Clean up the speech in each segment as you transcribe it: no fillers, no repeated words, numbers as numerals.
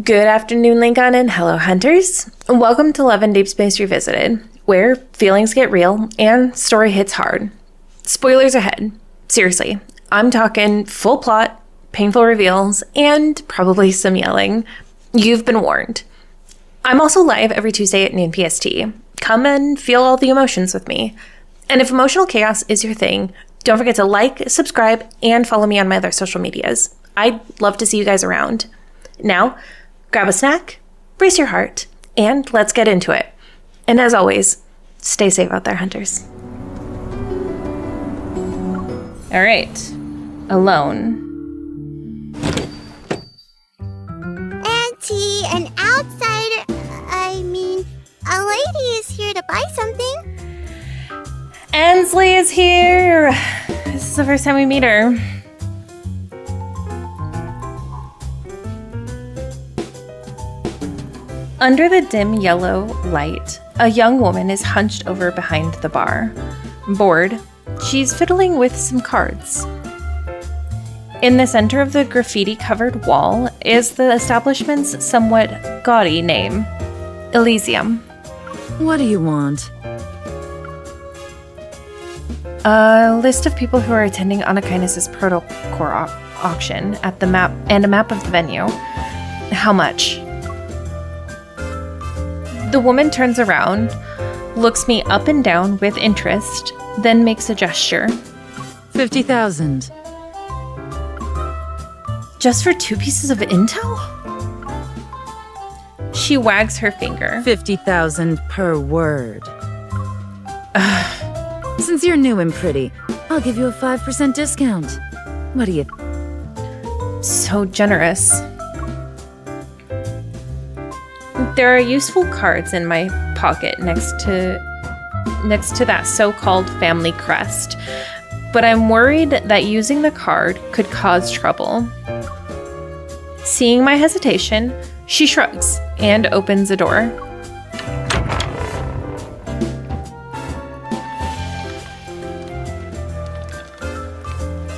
Good afternoon, Lincoln, and hello, hunters. Welcome to Love and Deep Space Revisited, where feelings get real and story hits hard. Spoilers ahead. Seriously, I'm talking full plot, painful reveals, and probably some yelling. You've been warned. I'm also live every Tuesday at Noon PST. Come and feel all the emotions with me. And if emotional chaos is your thing, don't forget to like, subscribe, and follow me on my other social medias. I'd love to see you guys around. Now, grab a snack, brace your heart, and let's get into it. And as always, stay safe out there, hunters. All right, alone. Auntie, an outsider, a lady is here to buy something. Ansley is here. This is the first time we meet her. Under the dim yellow light, a young woman is hunched over behind the bar. Bored, she's fiddling with some cards. In the center of the graffiti-covered wall is the establishment's somewhat gaudy name, Elysium. What do you want? A list of people who are attending Anakinus' Proto-Core auction at the map and a map of the venue. How much? The woman turns around, looks me up and down with interest, then makes a gesture. 50,000. Just for 2 pieces of intel? She wags her finger. 50,000 per word. Since you're new and pretty, I'll give you a 5% discount. What do you... So generous. There are useful cards in my pocket next to that so-called family crest, but I'm worried that using the card could cause trouble. Seeing my hesitation, she shrugs and opens a door.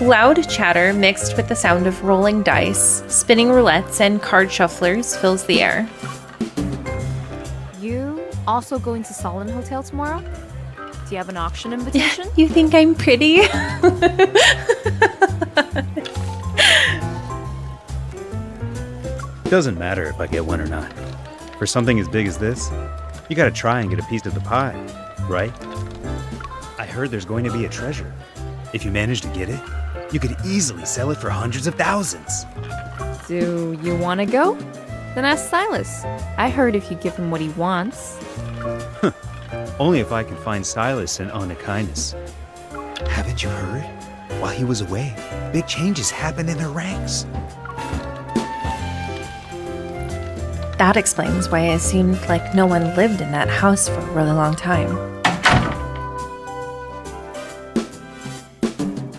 Loud chatter mixed with the sound of rolling dice, spinning roulettes, and card shufflers fills the air. You also going to Solon Hotel tomorrow? Do you have an auction invitation? You think I'm pretty? Doesn't matter if I get one or not. For something as big as this, you gotta try and get a piece of the pie, right? I heard there's going to be a treasure. If you manage to get it, you could easily sell it for hundreds of thousands. Do you want to go? Then ask Sylus. I heard if you give him what he wants. Only if I can find Sylus and Anakinus. Haven't you heard? While he was away, big changes happened in their ranks. That explains why it seemed like no one lived in that house for a really long time.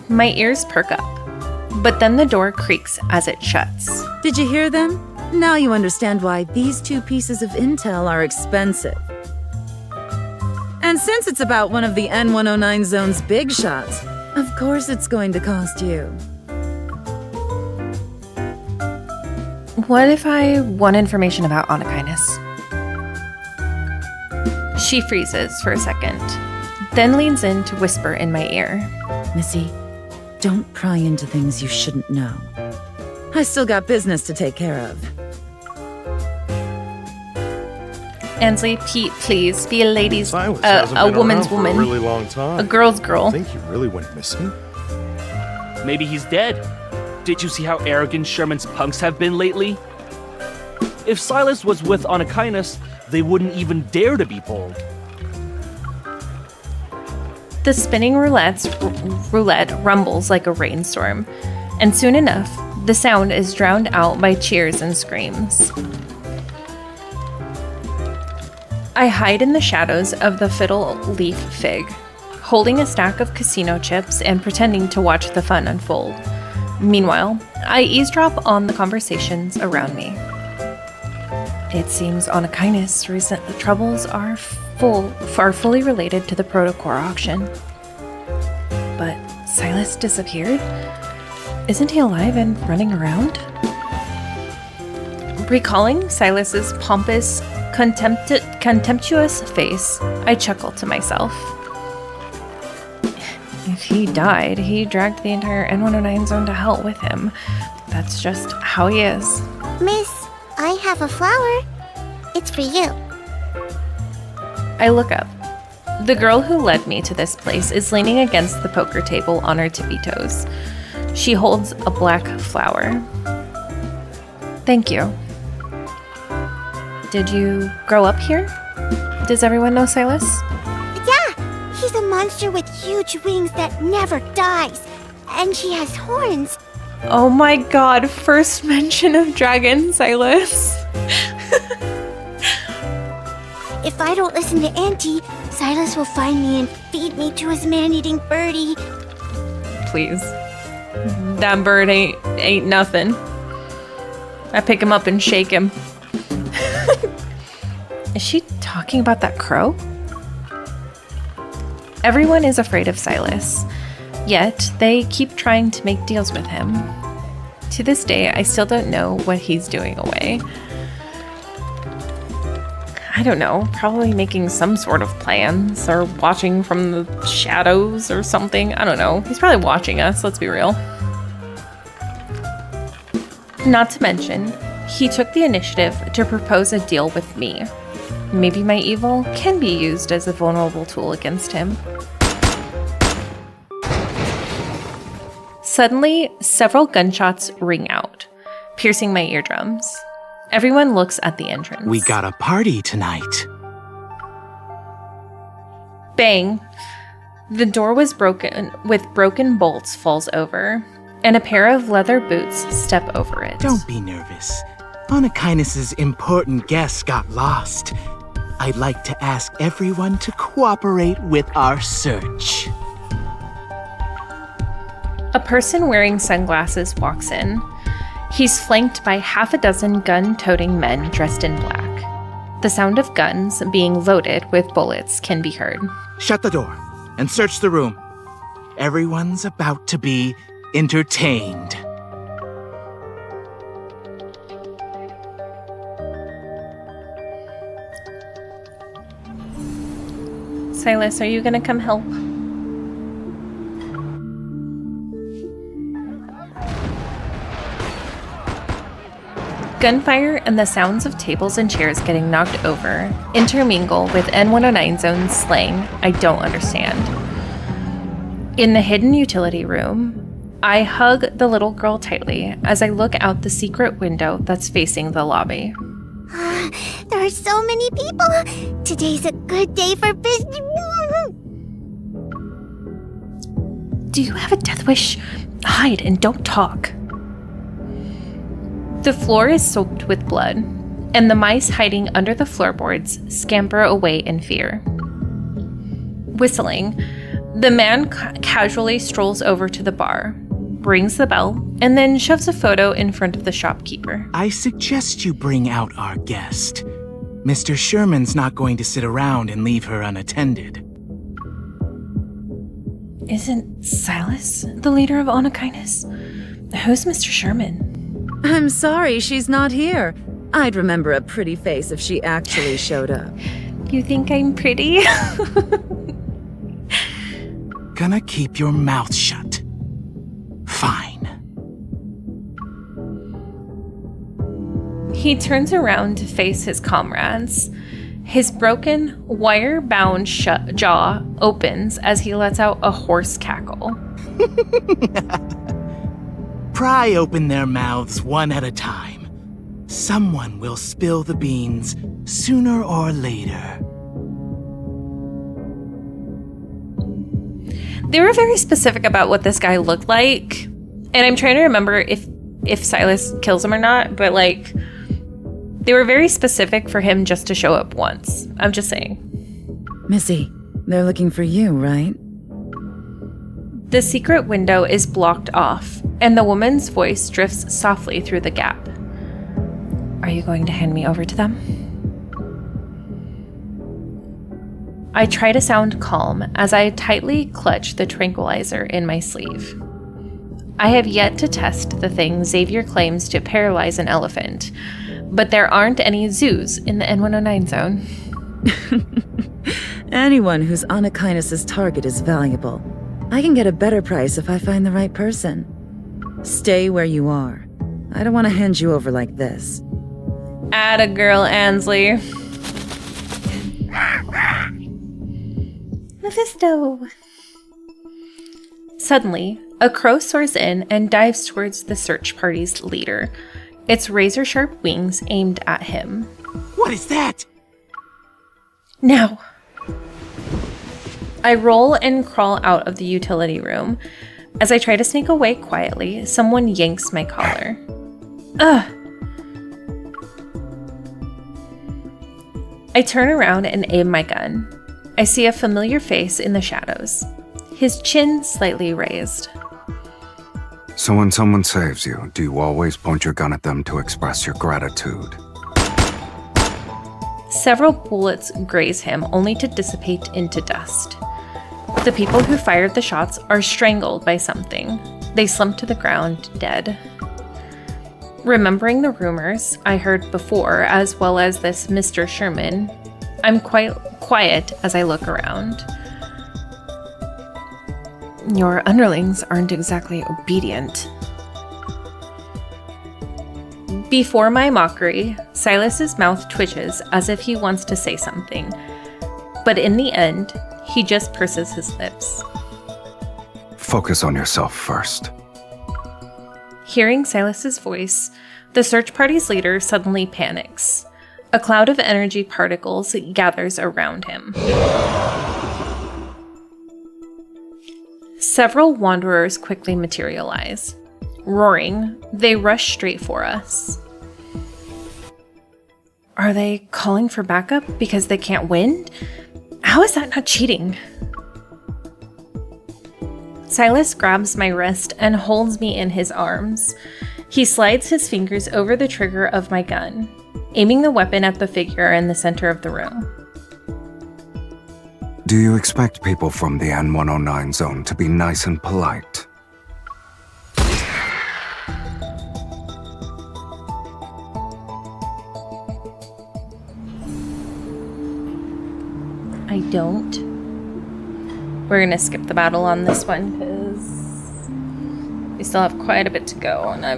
My ears perk up, but then the door creaks as it shuts. Did you hear them? Now you understand why these 2 pieces of intel are expensive. And since it's about one of the N109 Zone's big shots, of course it's going to cost you. What if I want information about Anakinus? She freezes for a second, then leans in to whisper in my ear. Missy, don't pry into things you shouldn't know. I still got business to take care of. Ansley, Pete, please be a lady's, Sylus hasn't a been woman's around for woman, a really long time. a girl's girl. I think he really went missing. Maybe he's dead. Did you see how arrogant Sherman's punks have been lately? If Sylus was with Anakinus, they wouldn't even dare to be bold. The spinning roulette rumbles like a rainstorm, and soon enough, the sound is drowned out by cheers and screams. I hide in the shadows of the fiddle leaf fig, holding a stack of casino chips and pretending to watch the fun unfold. Meanwhile, I eavesdrop on the conversations around me. It seems Anakinus' recent troubles are fully related to the Proto-Core auction. But Sylus disappeared? Isn't he alive and running around? Recalling Silas's pompous, contemptuous face, I chuckle to myself. If he died, he dragged the entire N109 zone to hell with him. That's just how he is. Miss, I have a flower. It's for you. I look up. The girl who led me to this place is leaning against the poker table on her tippy toes. She holds a black flower. Thank you. Did you grow up here? Does everyone know Sylus? Yeah, he's a monster with huge wings that never dies. And she has horns. Oh my god, first mention of dragon, Sylus. If I don't listen to Auntie, Sylus will find me and feed me to his man-eating birdie. Please. That bird ain't nothing. I pick him up and shake him. Is she talking about that crow? Everyone is afraid of Sylus, yet they keep trying to make deals with him. To this day, I still don't know what he's doing away. I don't know, probably making some sort of plans or watching from the shadows or something. I don't know. He's probably watching us, let's be real. Not to mention, he took the initiative to propose a deal with me. Maybe my evil can be used as a vulnerable tool against him. Suddenly, several gunshots ring out, piercing my eardrums. Everyone looks at the entrance. We got a party tonight. Bang! The door was broken, with broken bolts falls over, and a pair of leather boots step over it. Don't be nervous. Onakainus's important guest got lost. I'd like to ask everyone to cooperate with our search. A person wearing sunglasses walks in. He's flanked by half a dozen gun-toting men dressed in black. The sound of guns being loaded with bullets can be heard. Shut the door and search the room. Everyone's about to be entertained. Sylus, are you gonna come help? Gunfire and the sounds of tables and chairs getting knocked over intermingle with N109 Zone slang I don't understand. In the hidden utility room, I hug the little girl tightly as I look out the secret window that's facing the lobby. There are so many people. Today's a good day for business. Do you have a death wish? Hide and don't talk. The floor is soaked with blood, and the mice hiding under the floorboards scamper away in fear. Whistling, the man casually strolls over to the bar, rings the bell, and then shoves a photo in front of the shopkeeper. I suggest you bring out our guest. Mr. Sherman's not going to sit around and leave her unattended. Isn't Sylus the leader of Onakainus? Who's Mr. Sherman? I'm sorry she's not here. I'd remember a pretty face if she actually showed up. You think I'm pretty? Gonna keep your mouth shut. Fine. He turns around to face his comrades. His broken, wire-bound jaw opens as he lets out a hoarse cackle. Pry open their mouths one at a time. Someone will spill the beans sooner or later. They were very specific about what this guy looked like, and I'm trying to remember if Sylus kills him or not, but like, they were very specific for him just to show up once. I'm just saying. Missy, they're looking for you, right? The secret window is blocked off, and the woman's voice drifts softly through the gap. Are you going to hand me over to them? I try to sound calm as I tightly clutch the tranquilizer in my sleeve. I have yet to test the thing Xavier claims to paralyze an elephant, but there aren't any zoos in the N109 zone. Anyone who's Anakinus' target is valuable. I can get a better price if I find the right person. Stay where you are. I don't want to hand you over like this. Atta girl, Ansley. Mephisto. Suddenly, a crow soars in and dives towards the search party's leader, its razor-sharp wings aimed at him. What is that? Now. I roll and crawl out of the utility room. As I try to sneak away quietly, someone yanks my collar. Ugh! I turn around and aim my gun. I see a familiar face in the shadows, his chin slightly raised. So when someone saves you, do you always point your gun at them to express your gratitude? Several bullets graze him, only to dissipate into dust. The people who fired the shots are strangled by something. They slump to the ground, dead. Remembering the rumors I heard before, as well as this Mr. Sherman, I'm quite quiet as I look around. Your underlings aren't exactly obedient. Before my mockery, Silas's mouth twitches as if he wants to say something. But in the end, he just purses his lips. Focus on yourself first. Hearing Silas's voice, the search party's leader suddenly panics. A cloud of energy particles gathers around him. Several wanderers quickly materialize. Roaring, they rush straight for us. Are they calling for backup because they can't win? How is that not cheating? Sylus grabs my wrist and holds me in his arms. He slides his fingers over the trigger of my gun, aiming the weapon at the figure in the center of the room. Do you expect people from the N109 Zone to be nice and polite? I don't. We're gonna skip the battle on this one because we still have quite a bit to go, and I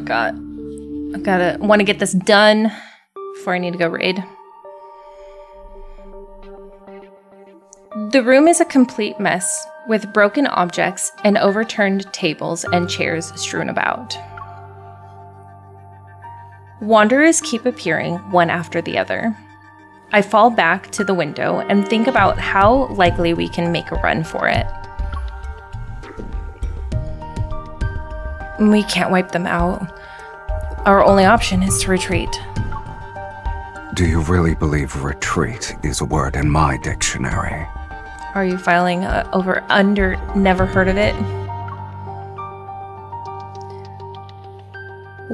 want to get this done before I need to go raid. The room is a complete mess, with broken objects and overturned tables and chairs strewn about. Wanderers keep appearing one after the other. I fall back to the window and think about how likely we can make a run for it. We can't wipe them out. Our only option is to retreat. Do you really believe retreat is a word in my dictionary? Are you filing over under never heard of it?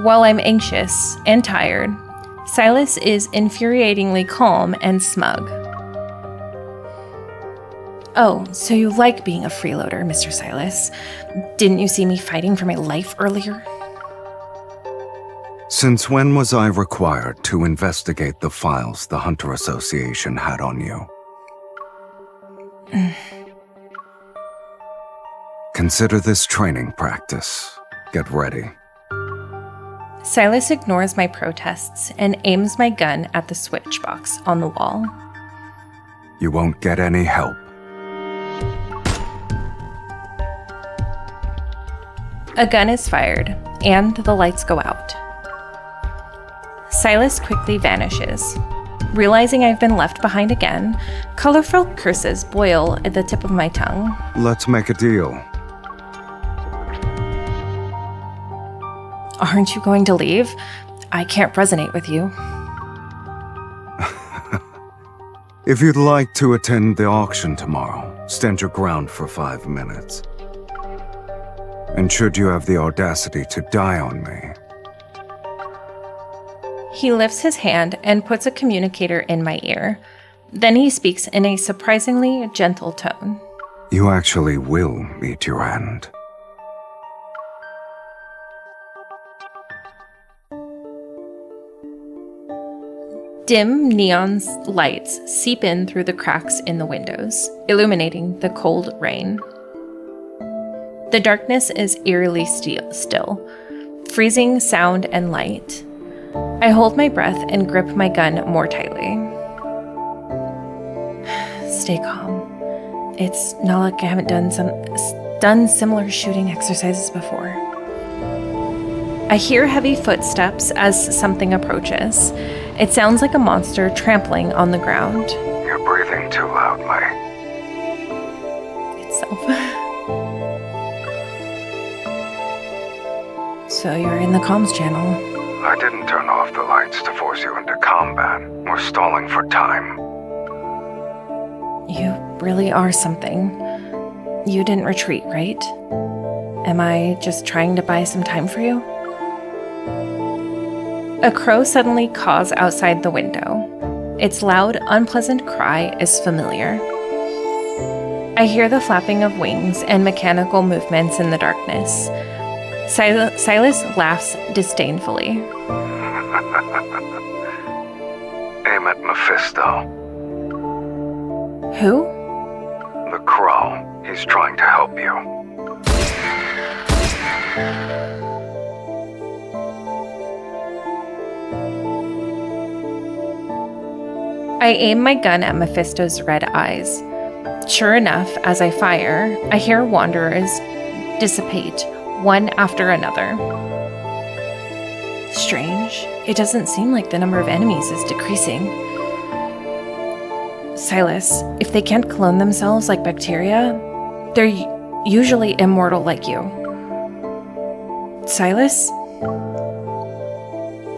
While I'm anxious and tired, Sylus is infuriatingly calm and smug. Oh, so you like being a freeloader, Mr. Sylus. Didn't you see me fighting for my life earlier? Since when was I required to investigate the files the Hunter Association had on you? Consider this training practice. Get ready. Sylus ignores my protests and aims my gun at the switch box on the wall. You won't get any help. A gun is fired, and the lights go out. Sylus quickly vanishes. Realizing I've been left behind again, colorful curses boil at the tip of my tongue. Let's make a deal. Aren't you going to leave? I can't resonate with you. If you'd like to attend the auction tomorrow, stand your ground for 5 minutes. And should you have the audacity to die on me... He lifts his hand and puts a communicator in my ear. Then he speaks in a surprisingly gentle tone. You actually will meet your end. Dim neon lights seep in through the cracks in the windows, illuminating the cold rain. The darkness is eerily still, freezing sound and light. I hold my breath and grip my gun more tightly. Stay calm. It's not like I haven't done similar shooting exercises before. I hear heavy footsteps as something approaches. It sounds like a monster trampling on the ground. You're breathing too loudly. Itself. So you're in the comms channel. I didn't turn off the lights to force you into combat. We're stalling for time. You really are something. You didn't retreat, right? Am I just trying to buy some time for you? A crow suddenly caws outside the window. Its loud, unpleasant cry is familiar. I hear the flapping of wings and mechanical movements in the darkness. Sylus laughs disdainfully. Aim at Mephisto. Who? The crow. He's trying to help you. I aim my gun at Mephisto's red eyes. Sure enough, as I fire, I hear wanderers dissipate, one after another. Strange. It doesn't seem like the number of enemies is decreasing. Sylus, if they can't clone themselves like bacteria, they're usually immortal like you. Sylus?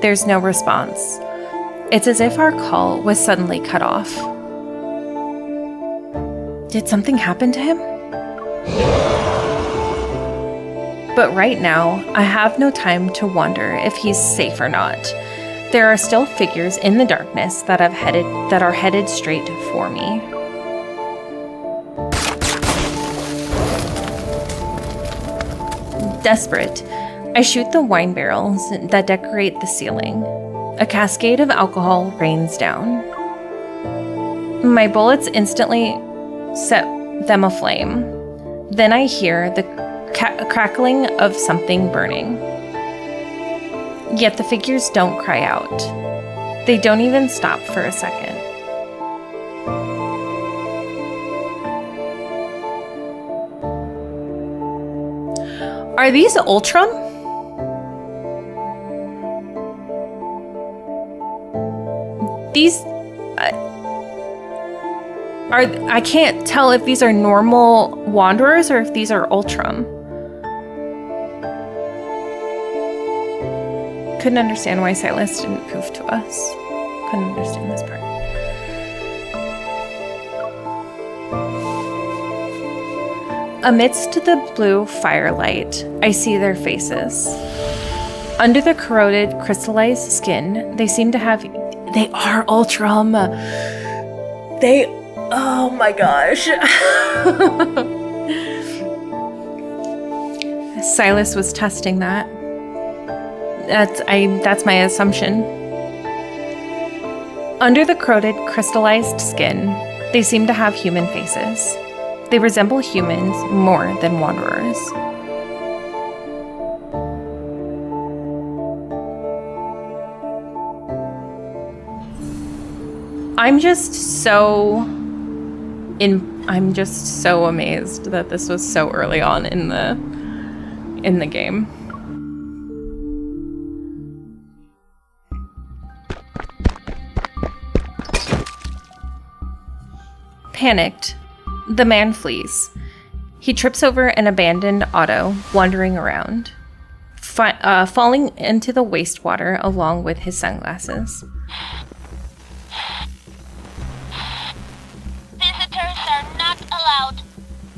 There's no response. It's as if our call was suddenly cut off. Did something happen to him? But right now, I have no time to wonder if he's safe or not. There are still figures in the darkness that are headed straight for me. Desperate, I shoot the wine barrels that decorate the ceiling. A cascade of alcohol rains down. My bullets instantly set them aflame. Then I hear the crackling of something burning. Yet the figures don't cry out. They don't even stop for a second. Are these Ultron? These I can't tell if these are normal wanderers or if these are Ultron. Couldn't understand why Sylus didn't poof to us. Couldn't understand this part. Amidst the blue firelight, I see their faces. Under the corroded, crystallized skin, they seem to have... They are Ultron. Oh my gosh. Sylus was testing that. That's my assumption. Under the corroded, crystallized skin, they seem to have human faces. They resemble humans more than wanderers. I'm just so amazed that this was so early on in the game. Panicked, the man flees. He trips over an abandoned auto, wandering around, falling into the wastewater along with his sunglasses. Visitors are not allowed.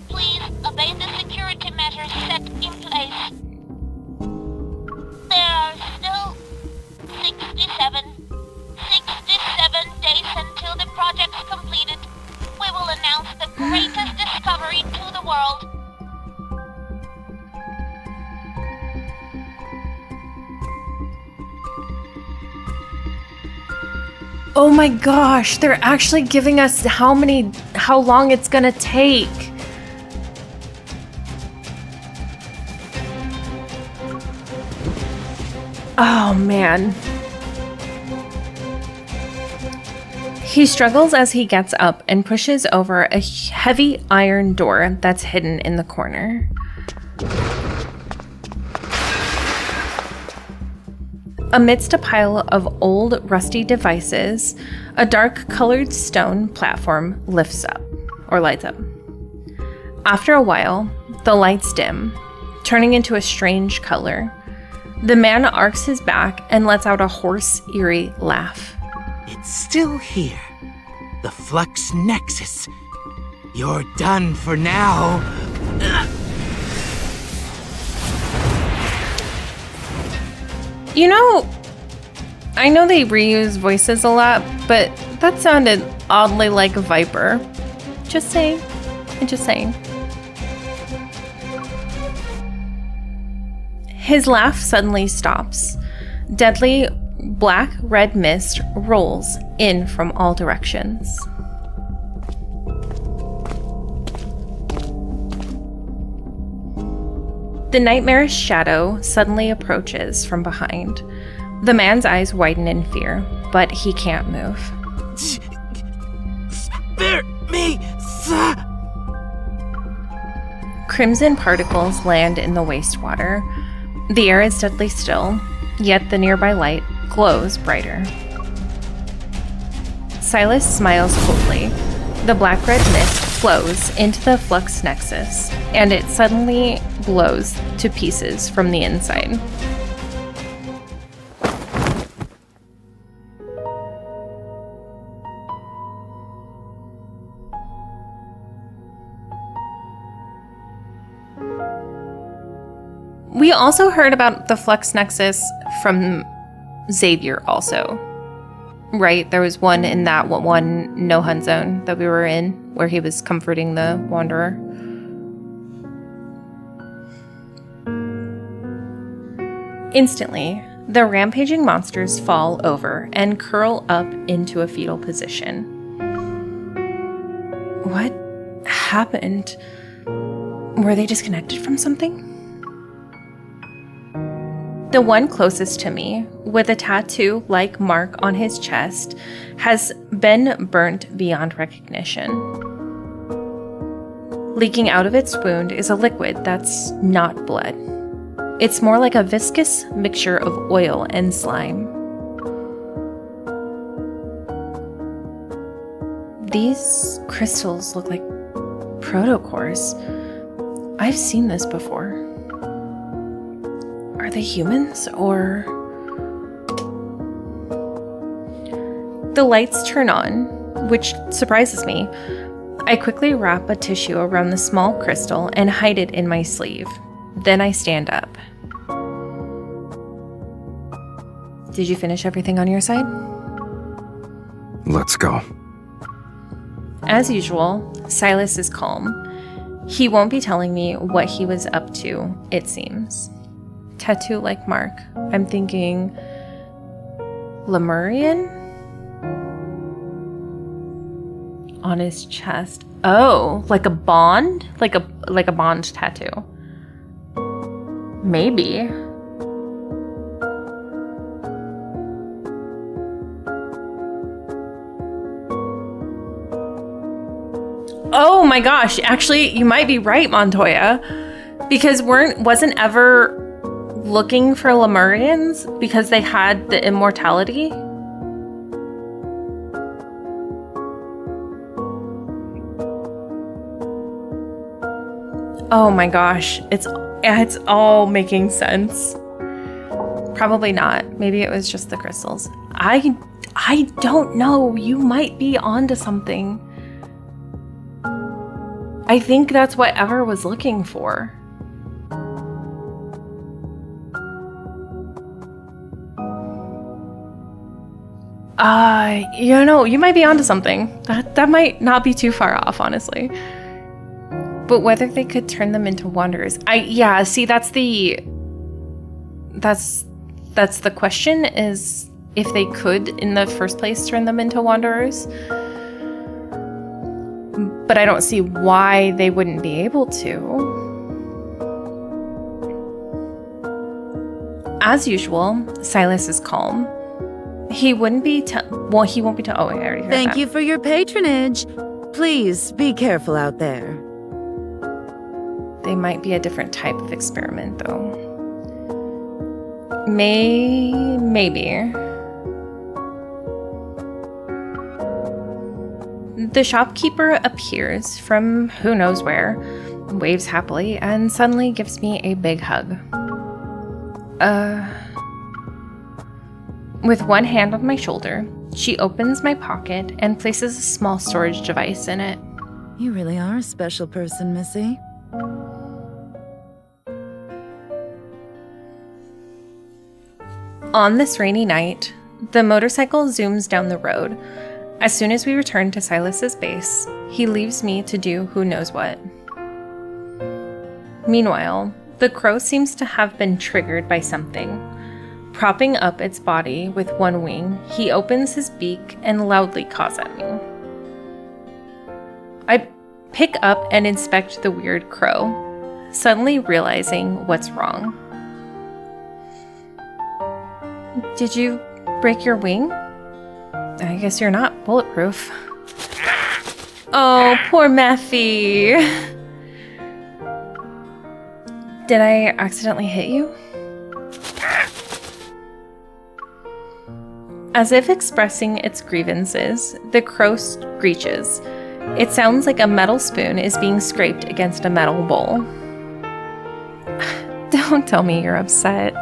Please obey the security measures set in place. There are still 67 days until the project's completed. We will announce the greatest discovery to the world. Oh my gosh, they're actually giving us how long it's gonna take. Oh man. He struggles as he gets up and pushes over a heavy iron door that's hidden in the corner. Amidst a pile of old, rusty devices, a dark-colored stone platform lights up. After a while, the lights dim, turning into a strange color. The man arcs his back and lets out a hoarse, eerie laugh. It's still here. The Flux Nexus. You're done for now. You know, I know they reuse voices a lot, but that sounded oddly like a Viper. Just saying. His laugh suddenly stops. Deadly black-red mist rolls in from all directions. The nightmarish shadow suddenly approaches from behind. The man's eyes widen in fear, but he can't move. Spare me, sir! Crimson particles land in the wastewater. The air is deadly still, yet the nearby light glows brighter. Sylus smiles coldly. The black-red mist flows into the Flux Nexus, and it suddenly blows to pieces from the inside. We also heard about the Flux Nexus from Xavier also. Right, there was one in that one No-Hunt Zone that we were in, where he was comforting the Wanderer. Instantly, the rampaging monsters fall over and curl up into a fetal position. What happened? Were they disconnected from something? The one closest to me, with a tattoo-like mark on his chest, has been burnt beyond recognition. Leaking out of its wound is a liquid that's not blood. It's more like a viscous mixture of oil and slime. These crystals look like protocores. I've seen this before. Are they humans, or... The lights turn on, which surprises me. I quickly wrap a tissue around the small crystal and hide it in my sleeve. Then I stand up. Did you finish everything on your side? Let's go. As usual, Sylus is calm. He won't be telling me what he was up to, it seems. Tattoo-like mark. I'm thinking Lemurian? On his chest. Oh, like a bond? Like a bond tattoo. Maybe. Oh my gosh, actually, you might be right, Montoya. Because wasn't ever looking for Lemurians because they had the immortality? Oh my gosh, it's all making sense. Probably not. Maybe it was just the crystals. I don't know. You might be onto something. I think that's what Ever was looking for. You might be onto something. That might not be too far off, honestly. But whether they could turn them into wanderers, that's the question, is if they could in the first place turn them into wanderers. But I don't see why they wouldn't be able to. As usual, Sylus is calm. He won't be oh, I already heard Thank that. you for your patronage. Please be careful out there. They might be a different type of experiment, though. Maybe. The shopkeeper appears from who knows where, waves happily, and suddenly gives me a big hug. With one hand on my shoulder, she opens my pocket and places a small storage device in it. You really are a special person, Missy. On this rainy night, the motorcycle zooms down the road. As soon as we return to Sylus's base, he leaves me to do who knows what. Meanwhile, the crow seems to have been triggered by something. Propping up its body with one wing, he opens his beak and loudly caws at me. I pick up and inspect the weird crow, suddenly realizing what's wrong. Did you break your wing? I guess you're not bulletproof. Oh, poor Matthew. Did I accidentally hit you? As if expressing its grievances, the crow screeches. It sounds like a metal spoon is being scraped against a metal bowl. Don't tell me you're upset.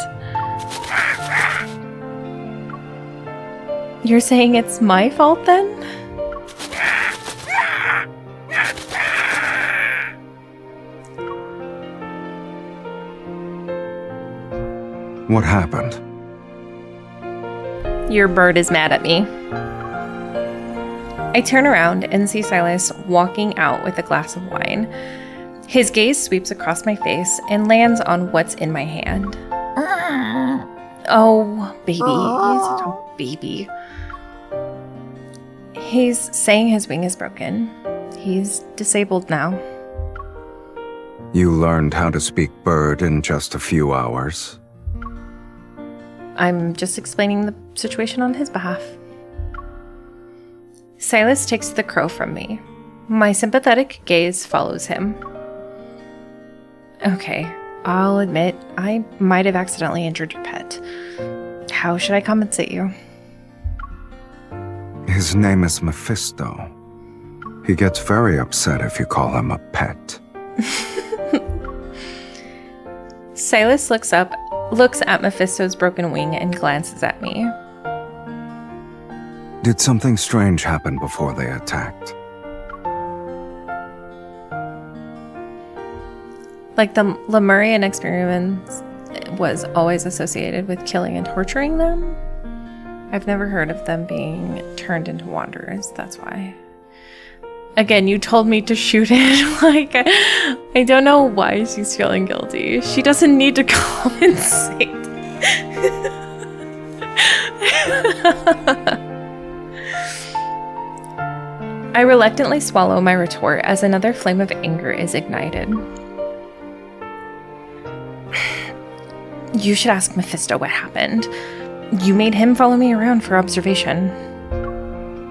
You're saying it's my fault then? What happened? Your bird is mad at me. I turn around and see Sylus walking out with a glass of wine. His gaze sweeps across my face and lands on what's in my hand. Oh, baby. He's such a baby. He's saying his wing is broken. He's disabled now. You learned how to speak bird in just a few hours? I'm just explaining the situation on his behalf. Sylus takes the crow from me. My sympathetic gaze follows him. Okay, I'll admit, I might have accidentally injured your pet. How should I compensate you? His name is Mephisto. He gets very upset if you call him a pet. Sylus looks at Mephisto's broken wing and glances at me. Did something strange happen before they attacked? Like the Lemurian experiment was always associated with killing and torturing them? I've never heard of them being turned into wanderers, that's why. Again, you told me to shoot it. Like, I don't know why she's feeling guilty. She doesn't need to compensate. I reluctantly swallow my retort as another flame of anger is ignited. You should ask Mephisto what happened. You made him follow me around for observation.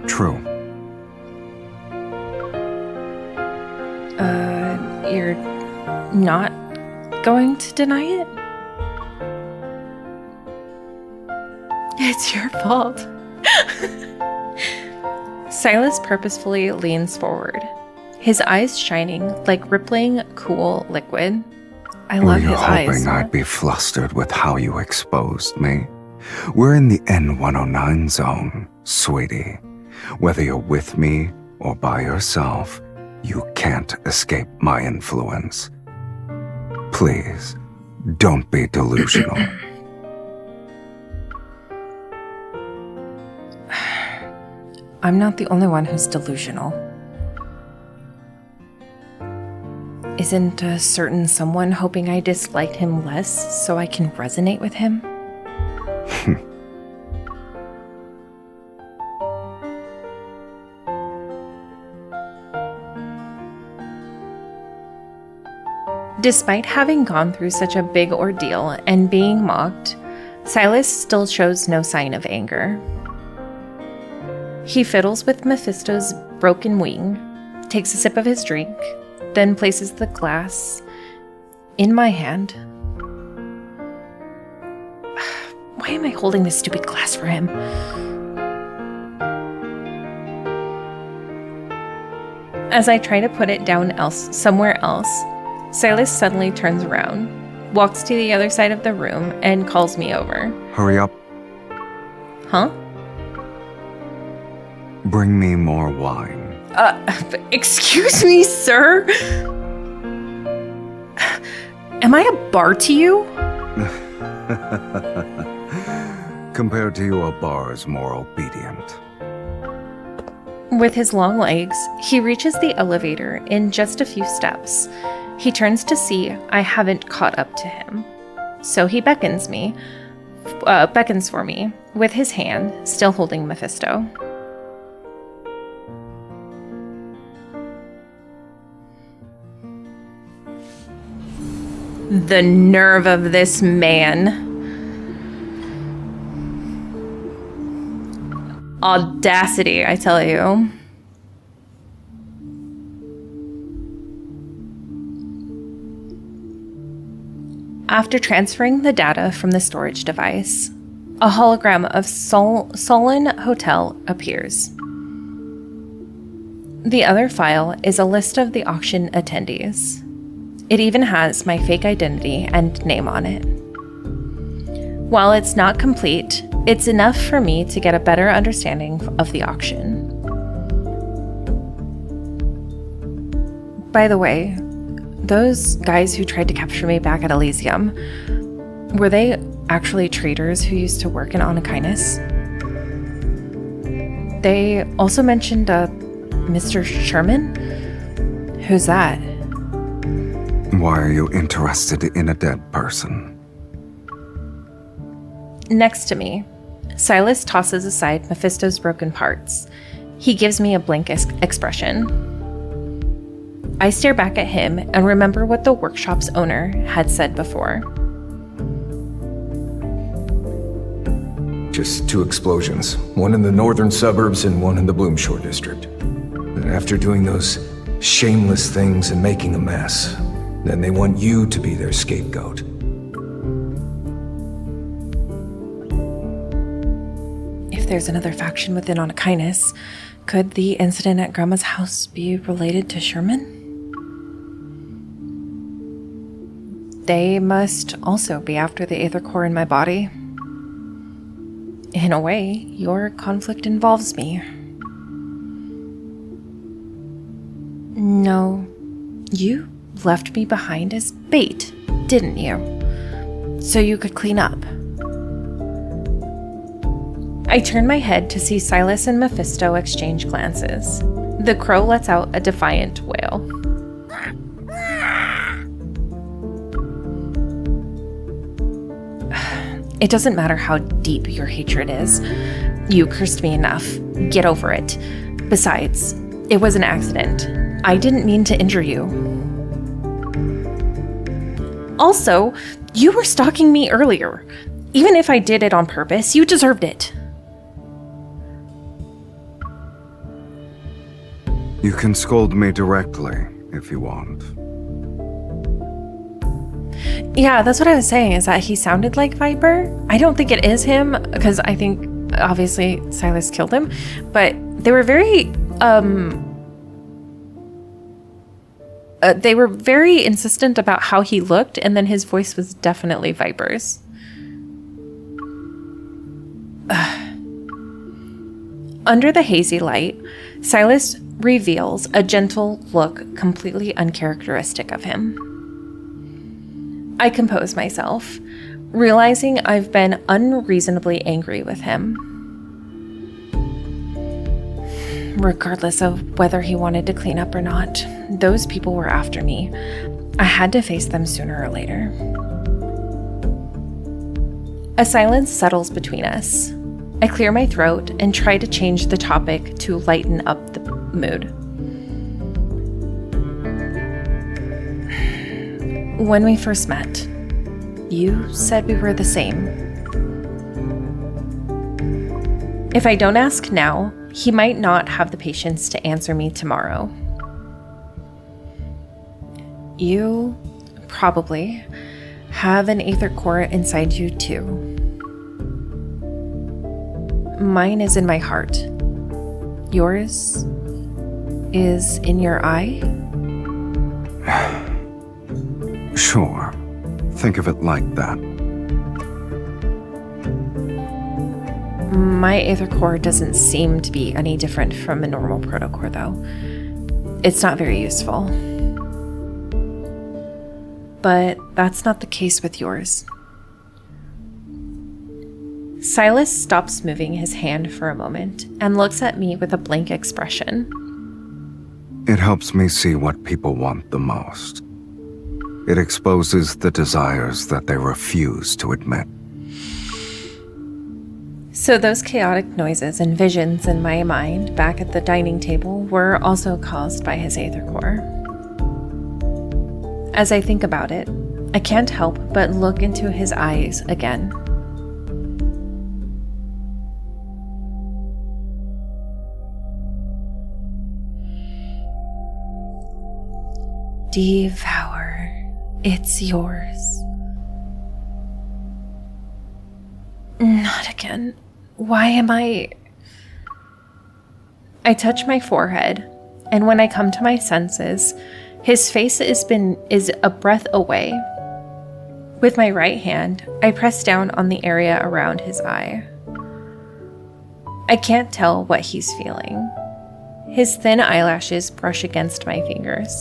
True. You're not going to deny it? It's your fault. Sylus purposefully leans forward, his eyes shining like rippling, cool liquid. I love his eyes. Were you hoping I'd be flustered with how you exposed me? We're in the N109 Zone, sweetie. Whether you're with me or by yourself, you can't escape my influence. Please, don't be delusional. I'm not the only one who's delusional. Isn't a certain someone hoping I dislike him less so I can resonate with him? Despite having gone through such a big ordeal and being mocked, Sylus still shows no sign of anger. He fiddles with Mephisto's broken wing, takes a sip of his drink, then places the glass in my hand. Why am I holding this stupid glass for him? As I try to put it down somewhere else, Sylus suddenly turns around, walks to the other side of the room, and calls me over. Hurry up. Huh? Bring me more wine. Excuse me, sir? Am I a bar to you? Compared to you, a bar is more obedient. With his long legs, he reaches the elevator in just a few steps. He turns to see I haven't caught up to him. So he beckons for me, with his hand still holding Mephisto. The nerve of this man. Audacity, I tell you. After transferring the data from the storage device, a hologram of Solon Hotel appears. The other file is a list of the auction attendees. It even has my fake identity and name on it. While it's not complete, it's enough for me to get a better understanding of the auction. By the way, those guys who tried to capture me back at Elysium, were they actually traders who used to work in Anakinus? They also mentioned Mr. Sherman? Who's that? Why are you interested in a dead person? Next to me, Sylus tosses aside Mephisto's broken parts. He gives me a blank expression. I stare back at him and remember what the workshop's owner had said before. Just 2 explosions, one in the northern suburbs and one in the Bloomshore district. And after doing those shameless things and making a mess, then they want you to be their scapegoat. If there's another faction within Anakinus, could the incident at Grandma's house be related to Sherman? They must also be after the Aether Core in my body. In a way, your conflict involves me. No, you left me behind as bait, didn't you? So you could clean up. I turn my head to see Sylus and Mephisto exchange glances. The crow lets out a defiant wail. It doesn't matter how deep your hatred is. You cursed me enough. Get over it. Besides, it was an accident. I didn't mean to injure you. Also, you were stalking me earlier. Even if I did it on purpose, you deserved it. You can scold me directly if you want. Yeah, that's what I was saying, is that he sounded like Viper. I don't think it is him, because I think, obviously, Sylus killed him. But they were very, insistent about how he looked, and then his voice was definitely Viper's. Under the hazy light, Sylus reveals a gentle look completely uncharacteristic of him. I compose myself, realizing I've been unreasonably angry with him. Regardless of whether he wanted to clean up or not, those people were after me. I had to face them sooner or later. A silence settles between us. I clear my throat and try to change the topic to lighten up the mood. When we first met, you said we were the same. If I don't ask now, he might not have the patience to answer me tomorrow. You probably have an Aether Core inside you too. Mine is in my heart. Yours is in your eye? Sure. Think of it like that. My Aether Core doesn't seem to be any different from a normal protocore, though. It's not very useful. But that's not the case with yours. Sylus stops moving his hand for a moment and looks at me with a blank expression. It helps me see what people want the most. It exposes the desires that they refuse to admit. So those chaotic noises and visions in my mind back at the dining table were also caused by his Aether Core. As I think about it, I can't help but look into his eyes again. Devour. It's yours. Not again. Why am I touch my forehead, and when I come to my senses, his face is a breath away. With my right hand, I press down on the area around his eye. I can't tell what he's feeling. His thin eyelashes brush against my fingers.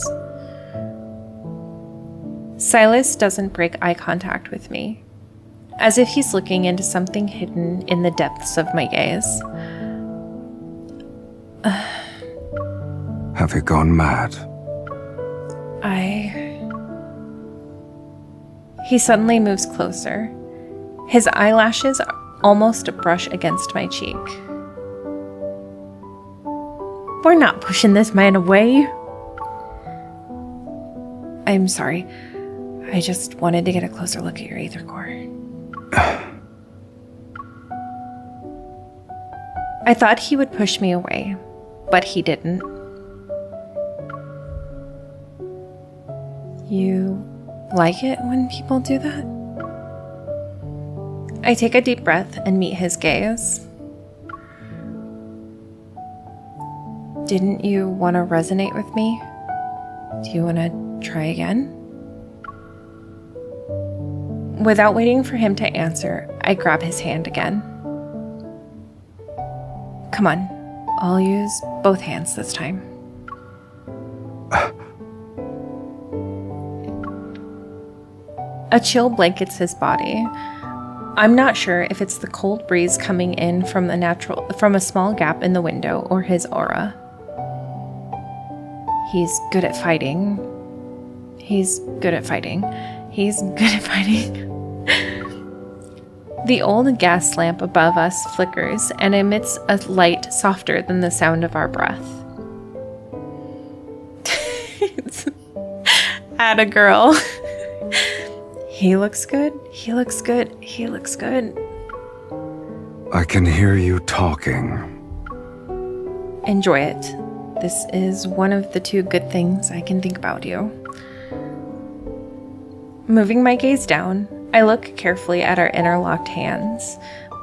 Sylus doesn't break eye contact with me, as if he's looking into something hidden in the depths of my gaze. Have you gone mad? He suddenly moves closer. His eyelashes almost brush against my cheek. We're not pushing this man away. I'm sorry. I just wanted to get a closer look at your Aether Core. I thought he would push me away, but he didn't. You like it when people do that? I take a deep breath and meet his gaze. Didn't you want to resonate with me? Do you want to try again? Without waiting for him to answer, I grab his hand again. Come on, I'll use both hands this time. A chill blankets his body. I'm not sure if it's the cold breeze coming in from a small gap in the window or his aura. He's good at fighting. The old gas lamp above us flickers and emits a light softer than the sound of our breath. Atta girl. He looks good. I can hear you talking. Enjoy it. This is one of the two good things I can think about you. Moving my gaze down, I look carefully at our interlocked hands,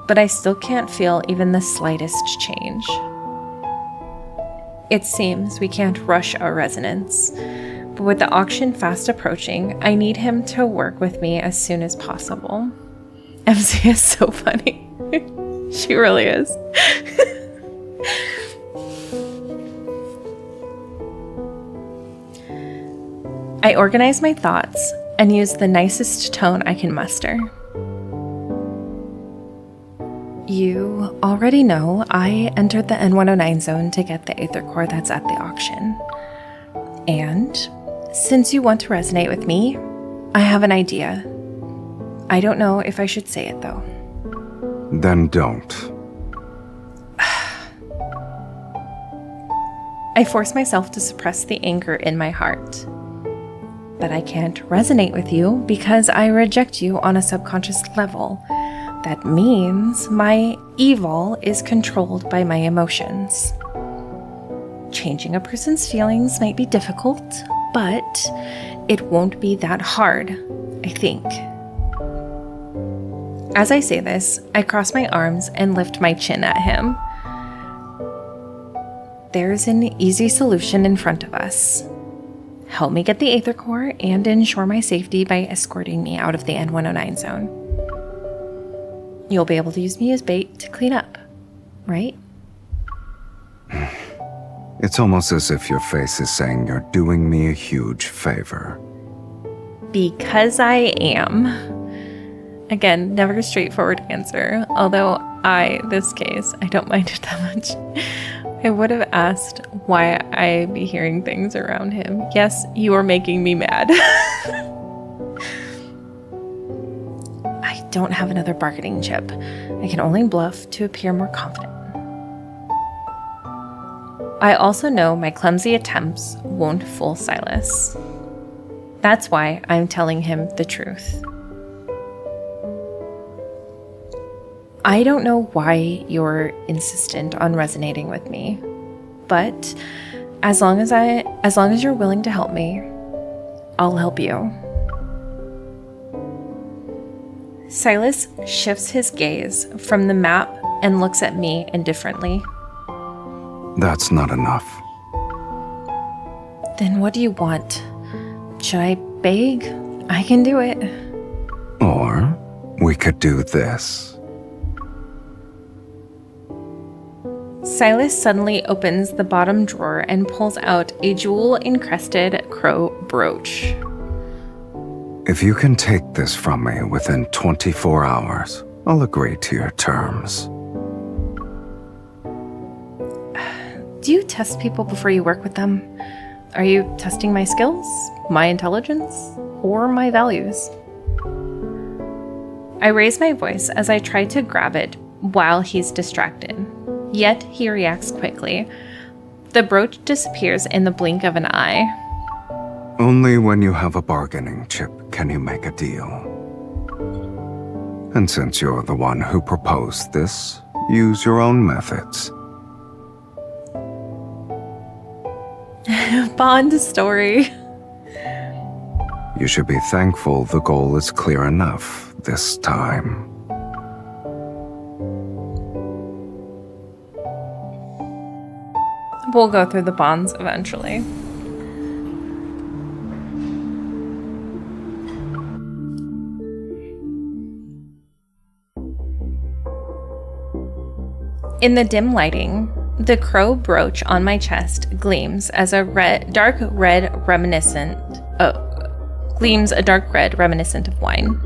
but I still can't feel even the slightest change. It seems we can't rush our resonance, but with the auction fast approaching, I need him to work with me as soon as possible. MC is so funny. She really is. I organize my thoughts and use the nicest tone I can muster. You already know I entered the N109 Zone to get the Aether Core that's at the auction. And since you want to resonate with me, I have an idea. I don't know if I should say it though. Then don't. I force myself to suppress the anger in my heart. but I can't resonate with you because I reject you on a subconscious level. That means my evil is controlled by my emotions. Changing a person's feelings might be difficult, but it won't be that hard, I think. As I say this, I cross my arms and lift my chin at him. There's an easy solution in front of us. Help me get the Aether Core and ensure my safety by escorting me out of the N109 zone. You'll be able to use me as bait to clean up, right? It's almost as if your face is saying you're doing me a huge favor. Because I am. Again, never a straightforward answer, although this case, I don't mind it that much. I would have asked why I be hearing things around him. Yes, you are making me mad. I don't have another bargaining chip. I can only bluff to appear more confident. I also know my clumsy attempts won't fool Sylus. That's why I'm telling him the truth. I don't know why you're insistent on resonating with me, but as long as you're willing to help me, I'll help you. Sylus shifts his gaze from the map and looks at me indifferently. That's not enough. Then what do you want? Should I beg? I can do it. Or we could do this. Sylus suddenly opens the bottom drawer and pulls out a jewel-encrusted crow brooch. If you can take this from me within 24 hours, I'll agree to your terms. Do you test people before you work with them? Are you testing my skills, my intelligence, or my values? I raise my voice as I try to grab it while he's distracted. Yet he reacts quickly. The brooch disappears in the blink of an eye. Only when you have a bargaining chip can you make a deal. And since you're the one who proposed this, use your own methods. Bond story. You should be thankful the goal is clear enough this time. We'll go through the bonds eventually. In the dim lighting, the crow brooch on my chest gleams as a dark red reminiscent of wine.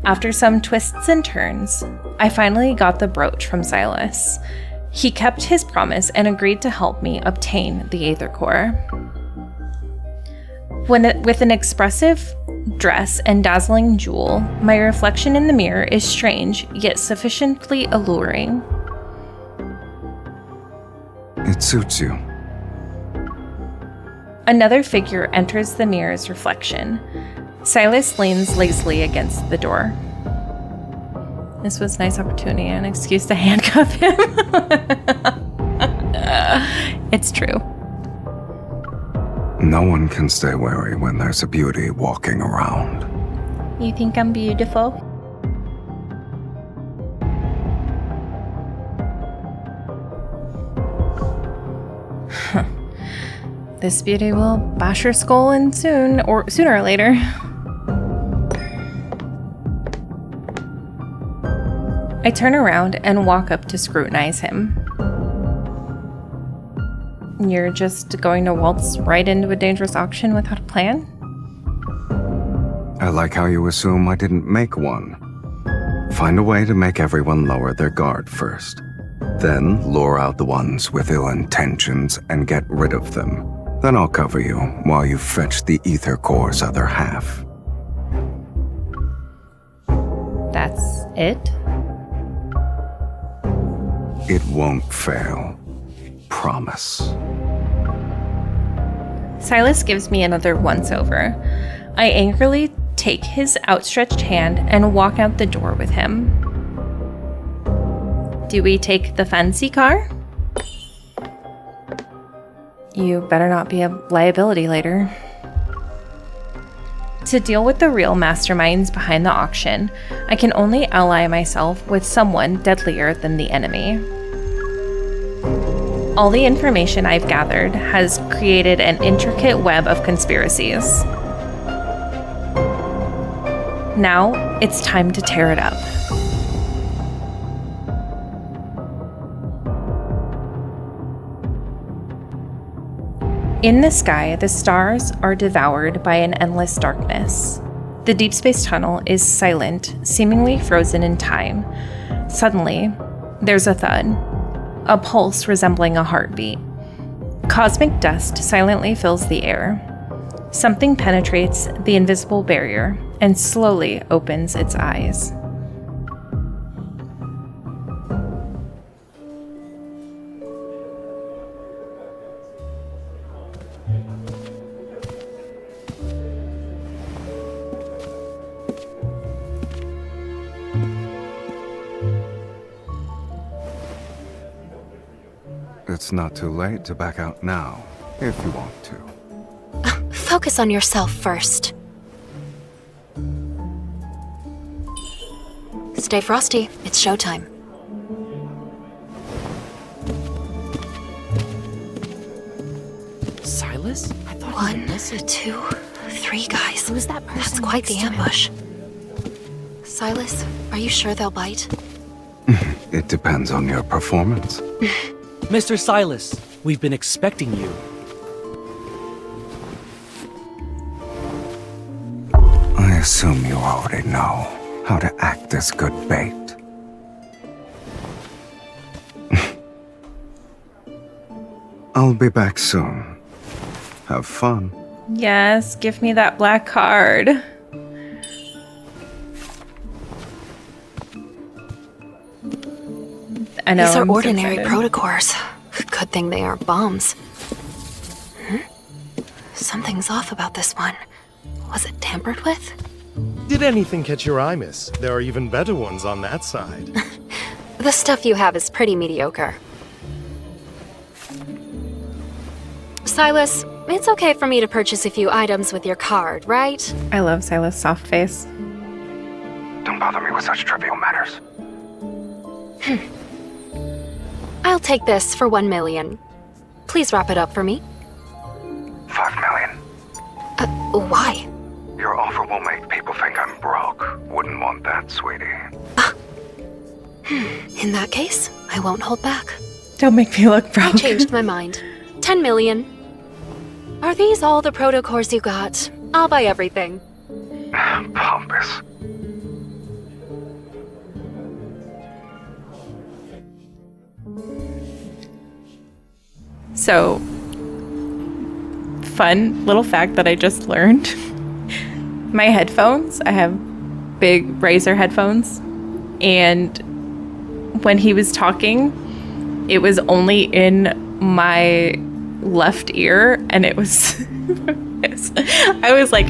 After some twists and turns, I finally got the brooch from Sylus. He kept his promise and agreed to help me obtain the Aether Core. With an expressive dress and dazzling jewel, my reflection in the mirror is strange, yet sufficiently alluring. It suits you. Another figure enters the mirror's reflection. Sylus leans lazily against the door. This was a nice opportunity and an excuse to handcuff him. It's true. No one can stay wary when there's a beauty walking around. You think I'm beautiful? This beauty will bash your skull in sooner or later. I turn around and walk up to scrutinize him. You're just going to waltz right into a dangerous auction without a plan? I like how you assume I didn't make one. Find a way to make everyone lower their guard first. Then lure out the ones with ill intentions and get rid of them. Then I'll cover you while you fetch the Aether Core's other half. That's it? It won't fail. Promise. Sylus gives me another once-over. I angrily take his outstretched hand and walk out the door with him. Do we take the fancy car? You better not be a liability later. To deal with the real masterminds behind the auction, I can only ally myself with someone deadlier than the enemy. All the information I've gathered has created an intricate web of conspiracies. Now, it's time to tear it up. In the sky, the stars are devoured by an endless darkness. The Deepspace Tunnel is silent, seemingly frozen in time. Suddenly, there's a thud, a pulse resembling a heartbeat. Cosmic dust silently fills the air. Something penetrates the invisible barrier and slowly opens its eyes. It's not too late to back out now, if you want to. Focus on yourself first. Stay frosty. It's showtime. Sylus? I thought 1, 2, 3 guys. Who's that person? That's quite the next to him? ambush. Sylus, are you sure they'll bite? It depends on your performance. Mr. Sylus, we've been expecting you. I assume you already know how to act as good bait. I'll be back soon. Have fun. Yes, give me that black card. I know. These are I'm so ordinary excited. protocors. Good thing they aren't bombs. Something's off about this one. Was it tampered with? Did anything catch your eye, miss? There are even better ones on that side. The stuff you have is pretty mediocre. Sylus, it's okay for me to purchase a few items with your card, right? I love Sylus' soft face. Don't bother me with such trivial matters. I'll take this for 1 million. Please wrap it up for me. 5 million. Why? Your offer will make people think I'm broke. Wouldn't want that, sweetie. In that case, I won't hold back. Don't make me look broke. I changed my mind. 10 million. Are these all the protocors you got? I'll buy everything. Pompous. So, fun little fact that I just learned. My headphones, I have big Razer headphones, and when he was talking, it was only in my left ear, and it was, I was like,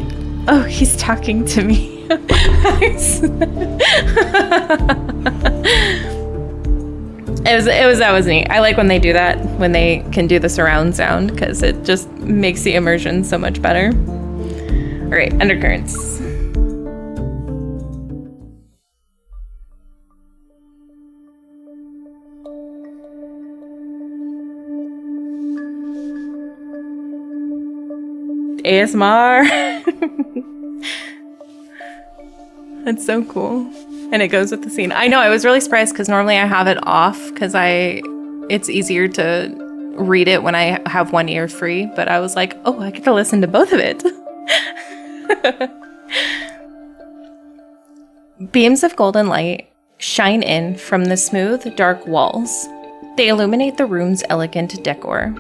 oh, he's talking to me. That was neat. I like when they do that, when they can do the surround sound, because it just makes the immersion so much better. All right, undercurrents. ASMR. That's so cool. And it goes with the scene. I know, I was really surprised because normally I have it off because it's easier to read it when I have one ear free, but I was like, oh, I get to listen to both of it. Beams of golden light shine in from the smooth, dark walls. They illuminate the room's elegant decor.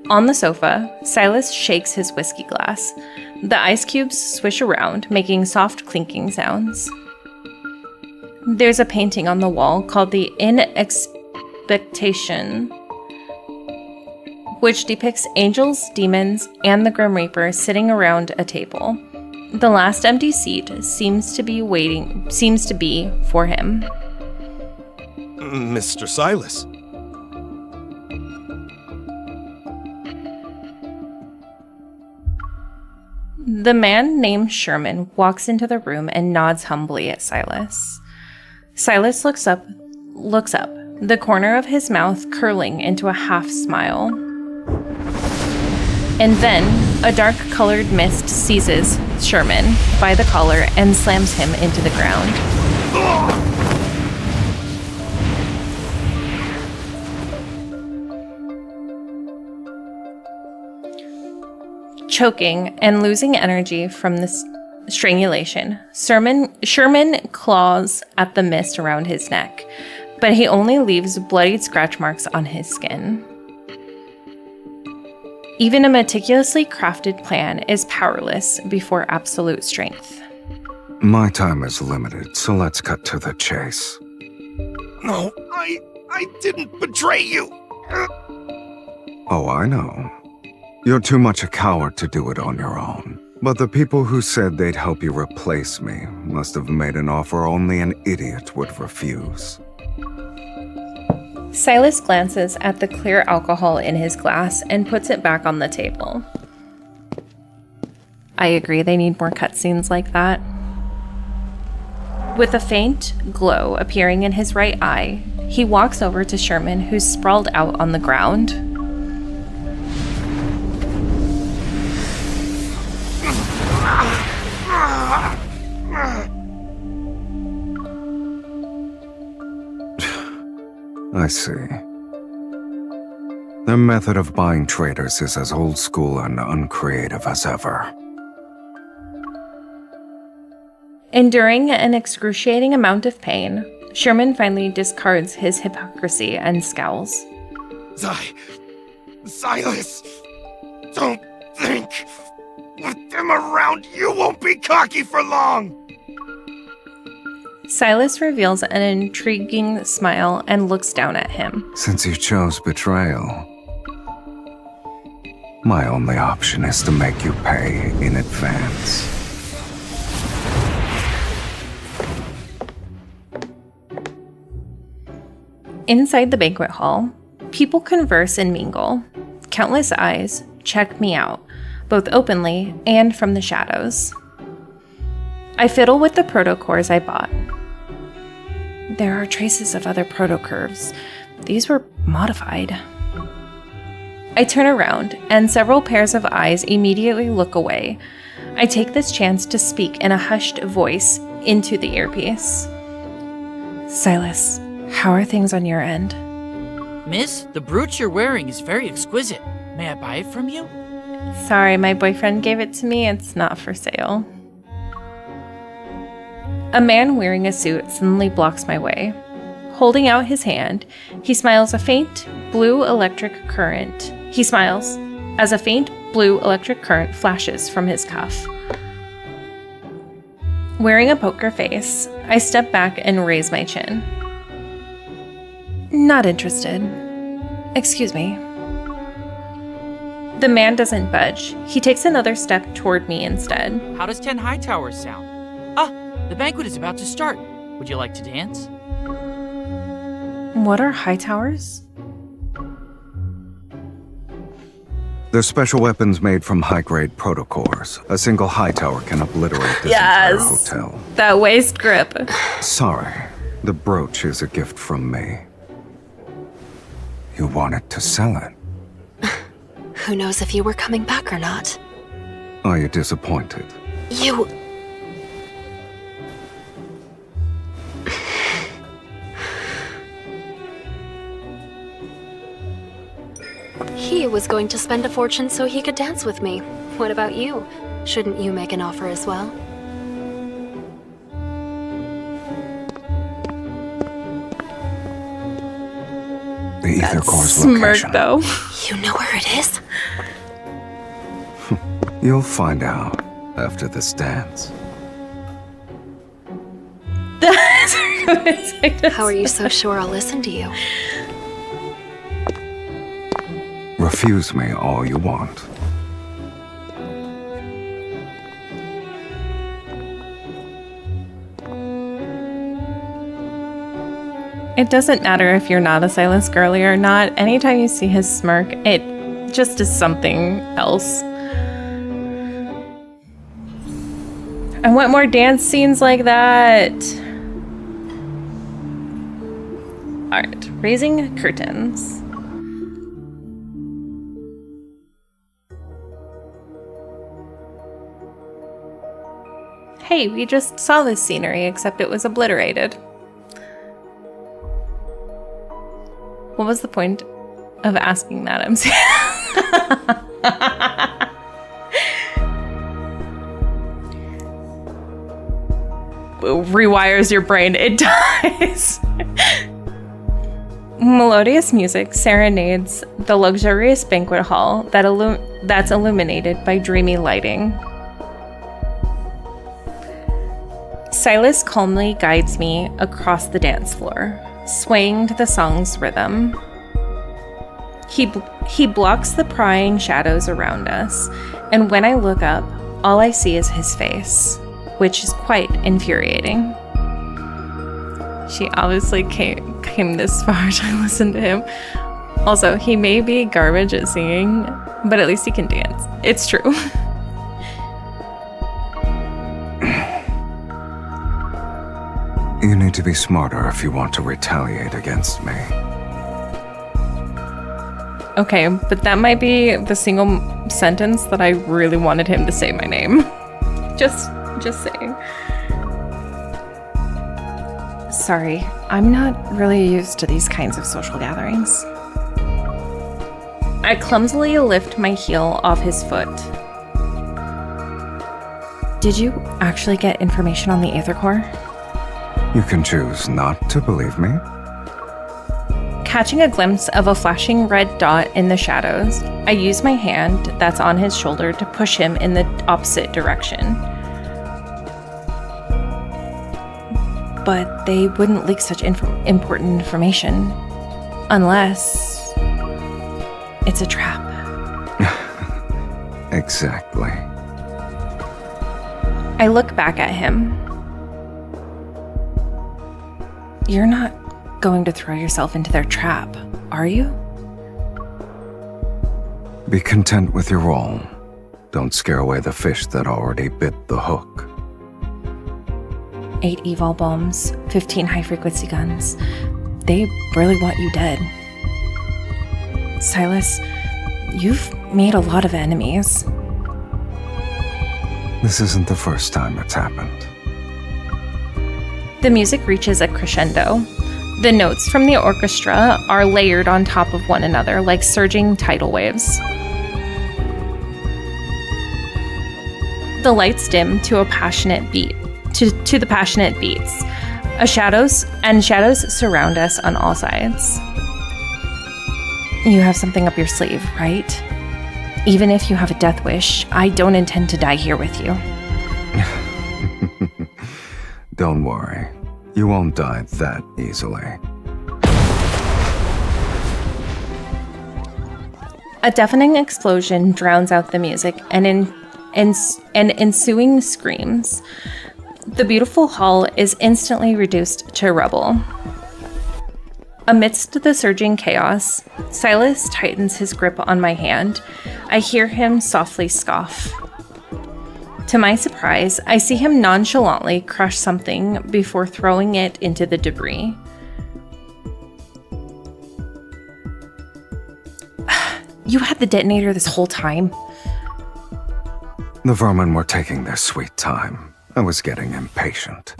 On the sofa, Sylus shakes his whiskey glass. The ice cubes swish around, making soft clinking sounds. There's a painting on the wall called the In Expectation which depicts angels, demons, and the Grim Reaper sitting around a table. The last empty seat seems to be for him. Mr. Sylus. The man named Sherman walks into the room and nods humbly at Sylus. Sylus looks up, the corner of his mouth curling into a half smile. And then, a dark-colored mist seizes Sherman by the collar and slams him into the ground. Choking and losing energy from this strangulation, Sherman claws at the mist around his neck, but he only leaves bloodied scratch marks on his skin. Even a meticulously crafted plan is powerless before absolute strength. My time is limited, so let's cut to the chase. No, I didn't betray you. Oh, I know. You're too much a coward to do it on your own. But the people who said they'd help you replace me must have made an offer only an idiot would refuse. Sylus glances at the clear alcohol in his glass and puts it back on the table. I agree, they need more cutscenes like that. With a faint glow appearing in his right eye, he walks over to Sherman, who's sprawled out on the ground. I see. Their method of buying traitors is as old school and uncreative as ever. Enduring an excruciating amount of pain, Sherman finally discards his hypocrisy and scowls. Sylus, don't think. With them around, you won't be cocky for long. Sylus reveals an intriguing smile and looks down at him. Since you chose betrayal, my only option is to make you pay in advance. Inside the banquet hall, people converse and mingle. Countless eyes check me out, both openly and from the shadows. I fiddle with the protocores I bought. There are traces of other protocurves. These were modified. I turn around, and several pairs of eyes immediately look away. I take this chance to speak in a hushed voice into the earpiece. Sylus, how are things on your end? Miss, the brooch you're wearing is very exquisite. May I buy it from you? Sorry, my boyfriend gave it to me. It's not for sale. A man wearing a suit suddenly blocks my way. Holding out his hand, he smiles as a faint blue electric current flashes from his cuff. Wearing a poker face, I step back and raise my chin. Not interested. Excuse me. The man doesn't budge. He takes another step toward me instead. How does 10 High Towers sound? Ah, the banquet is about to start. Would you like to dance? What are high towers? They're special weapons made from high-grade protocores. A single high tower can obliterate this entire hotel. That waist grip. Sorry, the brooch is a gift from me. You wanted to sell it. Who knows if you were coming back or not? Are you disappointed? You... He was going to spend a fortune so he could dance with me. What about you? Shouldn't you make an offer as well? The Aether Core's smirk, location. Though. You know where it is? You'll find out after this dance. How are you so sure I'll listen to you? Refuse me all you want. It doesn't matter if you're not a Sylus girly or not. Anytime you see his smirk, it just is something else. I want more dance scenes like that. Alright, raising curtains. Hey, we just saw this scenery, except it was obliterated. What was the point of asking that, MC? Rewires your brain. It does. Melodious music serenades the luxurious banquet hall that's illuminated by dreamy lighting. Sylus calmly guides me across the dance floor, swaying to the song's rhythm. He blocks the prying shadows around us, and when I look up, all I see is his face, which is quite infuriating. She obviously came this far to listen to him. Also, he may be garbage at singing, but at least he can dance. It's true. You need to be smarter if you want to retaliate against me. Okay, but that might be the single sentence that I really wanted him to say my name. Just saying. Sorry, I'm not really used to these kinds of social gatherings. I clumsily lift my heel off his foot. Did you actually get information on the Aether Core? You can choose not to believe me. Catching a glimpse of a flashing red dot in the shadows, I use my hand that's on his shoulder to push him in the opposite direction. But they wouldn't leak such important information unless it's a trap. Exactly. I look back at him. You're not going to throw yourself into their trap, are you? Be content with your role. Don't scare away the fish that already bit the hook. 8 evol bombs, 15 high-frequency guns. They really want you dead. Sylus, you've made a lot of enemies. This isn't the first time it's happened. The music reaches a crescendo. The notes from the orchestra are layered on top of one another like surging tidal waves. The lights dim to a passionate beat. To the passionate beats. Shadows surround us on all sides. You have something up your sleeve, right? Even if you have a death wish, I don't intend to die here with you. Don't worry. You won't die that easily. A deafening explosion drowns out the music and ensuing screams. The beautiful hall is instantly reduced to rubble. Amidst the surging chaos, Sylus tightens his grip on my hand. I hear him softly scoff. To my surprise, I see him nonchalantly crush something before throwing it into the debris. You had the detonator this whole time? The vermin were taking their sweet time. I was getting impatient.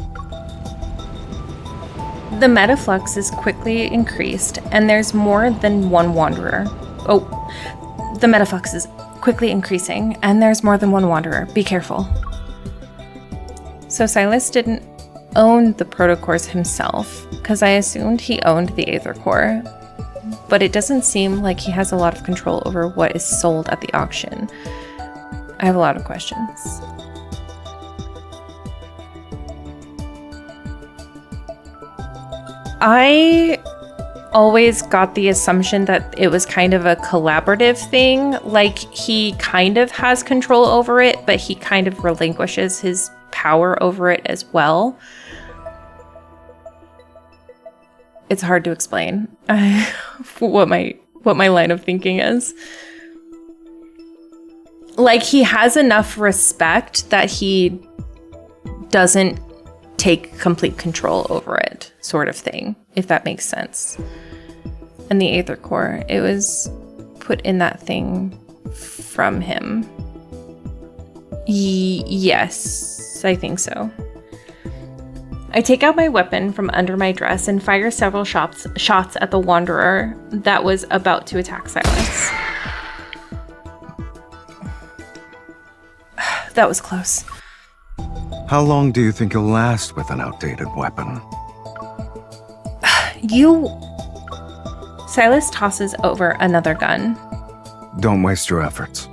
The metaflux is quickly increased, and there's more than one wanderer. The metaflux is quickly increasing, and there's more than one wanderer. Be careful. So Sylus didn't own the protocores himself, because I assumed he owned the Aether Core. But it doesn't seem like he has a lot of control over what is sold at the auction. I have a lot of questions. I always got the assumption that it was kind of a collaborative thing. Like, he kind of has control over it, but he kind of relinquishes his power over it as well. It's hard to explain what my line of thinking is. Like, he has enough respect that he doesn't take complete control over it, sort of thing, if that makes sense. And the Aether Core, it was put in that thing from him. Yes, I think so. I take out my weapon from under my dress and fire several shots at the Wanderer that was about to attack Sylus. That was close. How long do you think you'll last with an outdated weapon? Sylus tosses over another gun. Don't waste your efforts.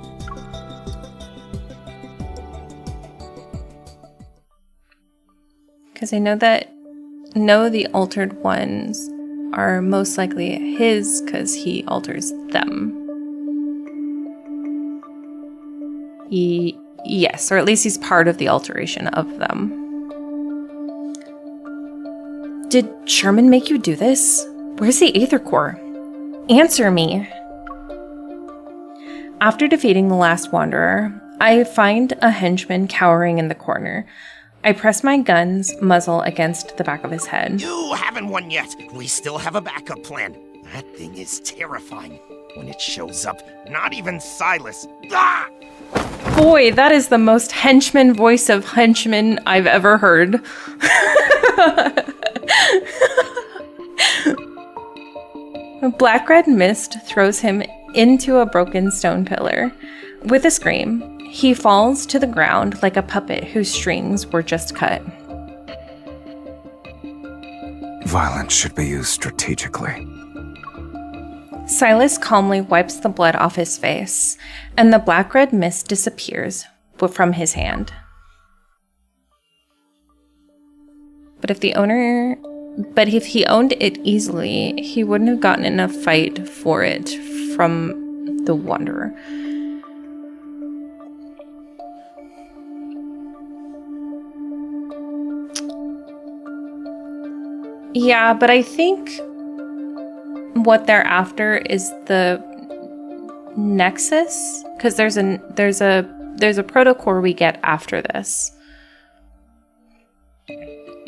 Because I know the altered ones are most likely his because he alters them. Yes, or at least he's part of the alteration of them. Did Sherman make you do this? Where's the Aether Core? Answer me. After defeating the last Wanderer, I find a henchman cowering in the corner. I press my gun's muzzle against the back of his head. You haven't won yet. We still have a backup plan. That thing is terrifying. When it shows up, not even Sylus. Ah! Boy, that is the most henchman voice of henchman I've ever heard. A black-red mist throws him into a broken stone pillar. With a scream, he falls to the ground like a puppet whose strings were just cut. Violence should be used strategically. Sylus calmly wipes the blood off his face, and the black-red mist disappears from his hand. But if he owned it easily, he wouldn't have gotten enough fight for it from the Wanderer. Yeah, but I think what they're after is the Nexus, because there's a protocore we get after this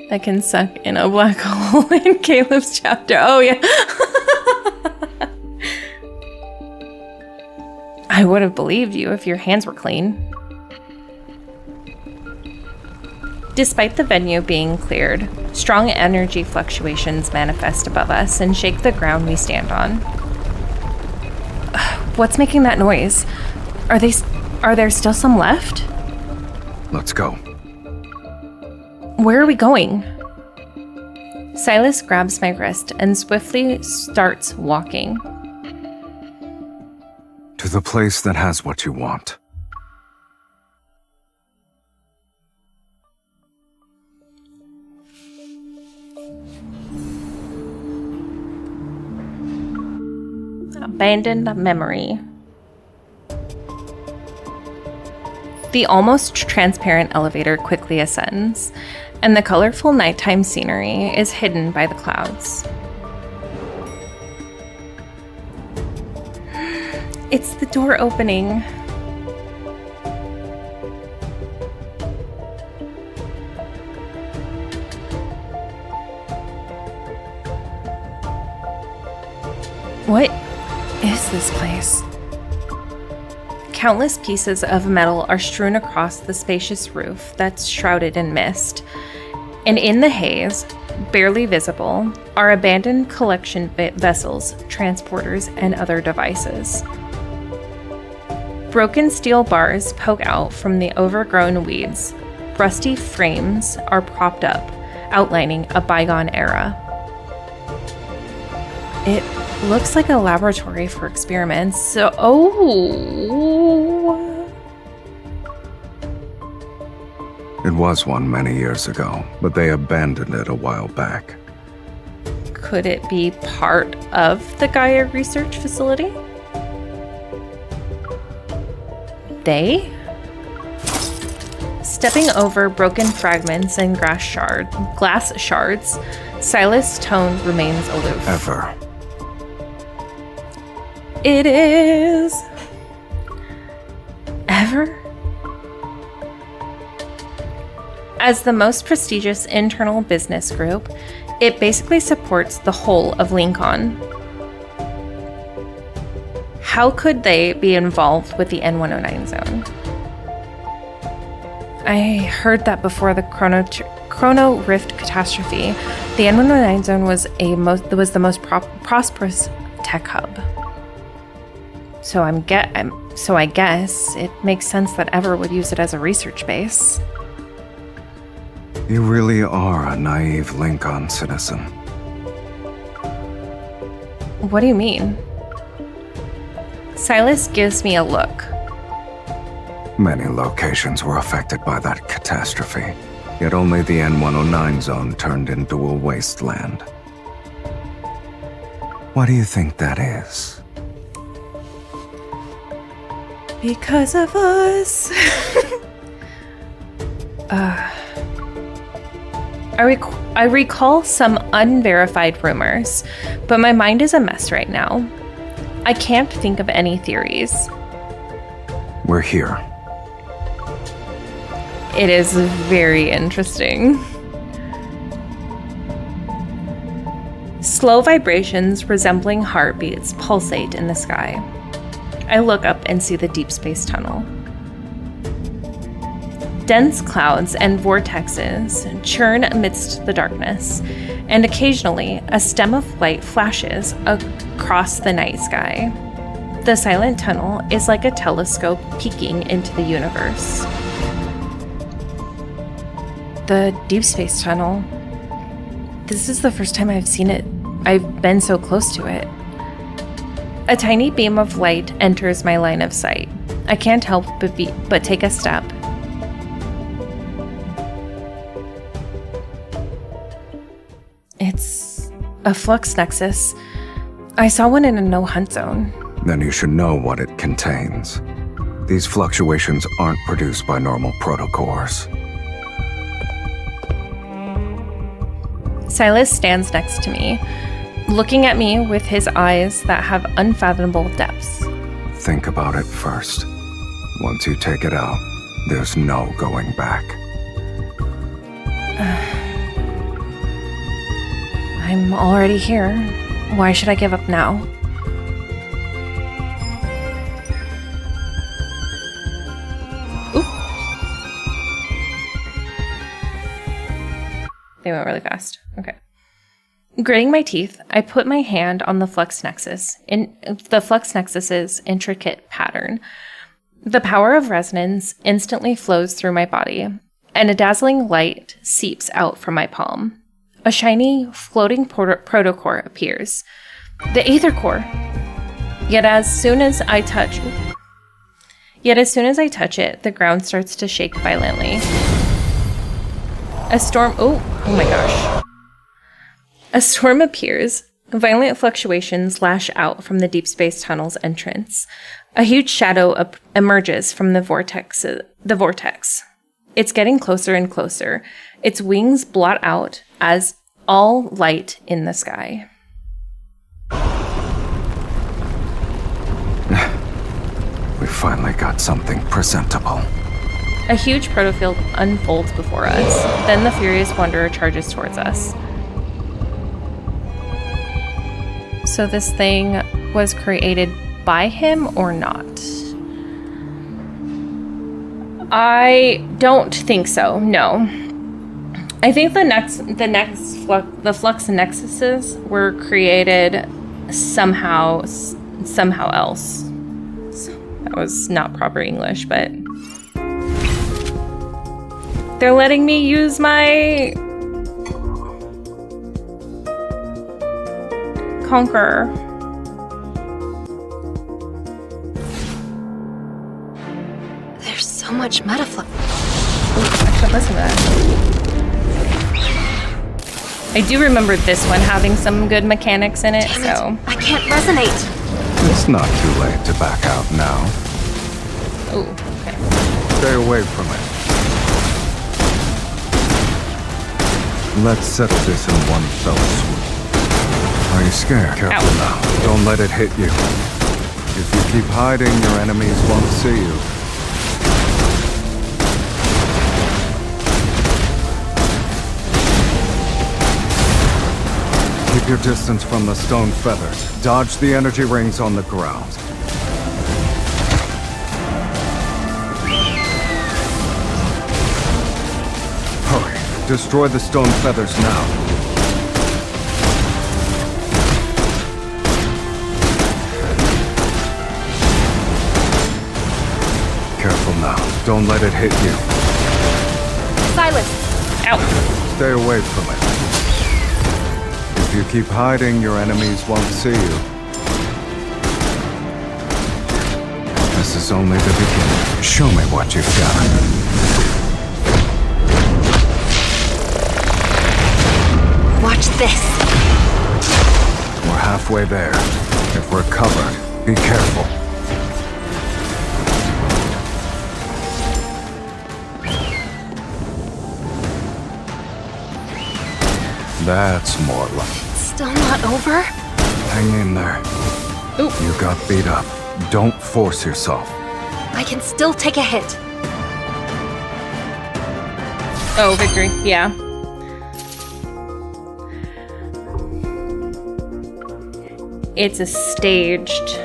that can suck in a black hole in Caleb's chapter. Oh yeah. I would have believed you if your hands were clean. Despite the venue being cleared, strong energy fluctuations manifest above us and shake the ground we stand on. What's making that noise? Are there still some left? Let's go. Where are we going? Sylus grabs my wrist and swiftly starts walking. To the place that has what you want. Abandoned memory. The almost transparent elevator quickly ascends, and the colorful nighttime scenery is hidden by the clouds. It's the door opening. What is this place? Countless pieces of metal are strewn across the spacious roof that's shrouded in mist, and in the haze, barely visible, are abandoned collection vessels, transporters, and other devices. Broken steel bars poke out from the overgrown weeds. Rusty frames are propped up, outlining a bygone era. It looks like a laboratory for experiments, so... It was one many years ago, but they abandoned it a while back. Could it be part of the Gaia research facility? They? Stepping over broken fragments and glass shards, Sylus' tone remains aloof. Ever. It is. Ever? As the most prestigious internal business group, it basically supports the whole of Lincoln. How could they be involved with the N109 Zone? I heard that before the Chrono Rift catastrophe, the N109 Zone was the most prosperous tech hub. So I guess it makes sense that Ever would use it as a research base. You really are a naive Lincoln citizen. What do you mean? Sylus gives me a look. Many locations were affected by that catastrophe, yet only the N109 Zone turned into a wasteland. Why do you think that is? Because of us. I recall some unverified rumors, but my mind is a mess right now. I can't think of any theories. We're here. It is very interesting. Slow vibrations resembling heartbeats pulsate in the sky. I look up and see the Deepspace Tunnel. Dense clouds and vortexes churn amidst the darkness, and occasionally a stem of light flashes across the night sky. The silent tunnel is like a telescope peeking into the universe. The Deepspace Tunnel. This is the first time I've seen it. I've been so close to it. A tiny beam of light enters my line of sight. I can't help but take a step. It's a Flux Nexus. I saw one in a no-hunt zone. Then you should know what it contains. These fluctuations aren't produced by normal protocores. Sylus stands next to me, looking at me with his eyes that have unfathomable depths. Think about it first. Once you take it out, there's no going back. I'm already here. Why should I give up now? Ooh. They went really fast. Okay. Gritting my teeth, I put my hand on the Flux Nexus, in the Flux Nexus's intricate pattern. The power of resonance instantly flows through my body, and a dazzling light seeps out from my palm. A shiny, floating protocore appears. The Aether Core. Yet as soon as I touch it, the ground starts to shake violently. A storm appears. Violent fluctuations lash out from the Deepspace Tunnel's entrance. A huge shadow emerges from the vortex. It's getting closer and closer. Its wings blot out as all light in the sky. We finally got something presentable. A huge protofield unfolds before us. Then the furious wanderer charges towards us. So this thing was created by him or not? I don't think so, no. I think the Flux Nexuses were created somehow else. That was not proper English, but they're letting me use my Conqueror. There's so much metaflux. I should listen to that. I do remember this one having some good mechanics in it, Damn so... it. I can't resonate. It's not too late to back out now. Ooh, okay. Stay away from it. Let's settle this in one fell swoop. Are you scared? Careful now. Don't let it hit you. If you keep hiding, your enemies won't see you. Keep your distance from the stone feathers. Dodge the energy rings on the ground. Hurry. Destroy the stone feathers now. Careful now. Don't let it hit you. Sylus! Ow. Stay away from it. If you keep hiding, your enemies won't see you. This is only the beginning. Show me what you've got. Watch this. We're halfway there. If we're covered, be careful. That's more like. Still not over? Hang in there. Ooh. You got beat up. Don't force yourself. I can still take a hit. Oh, victory. Yeah. It's a staged...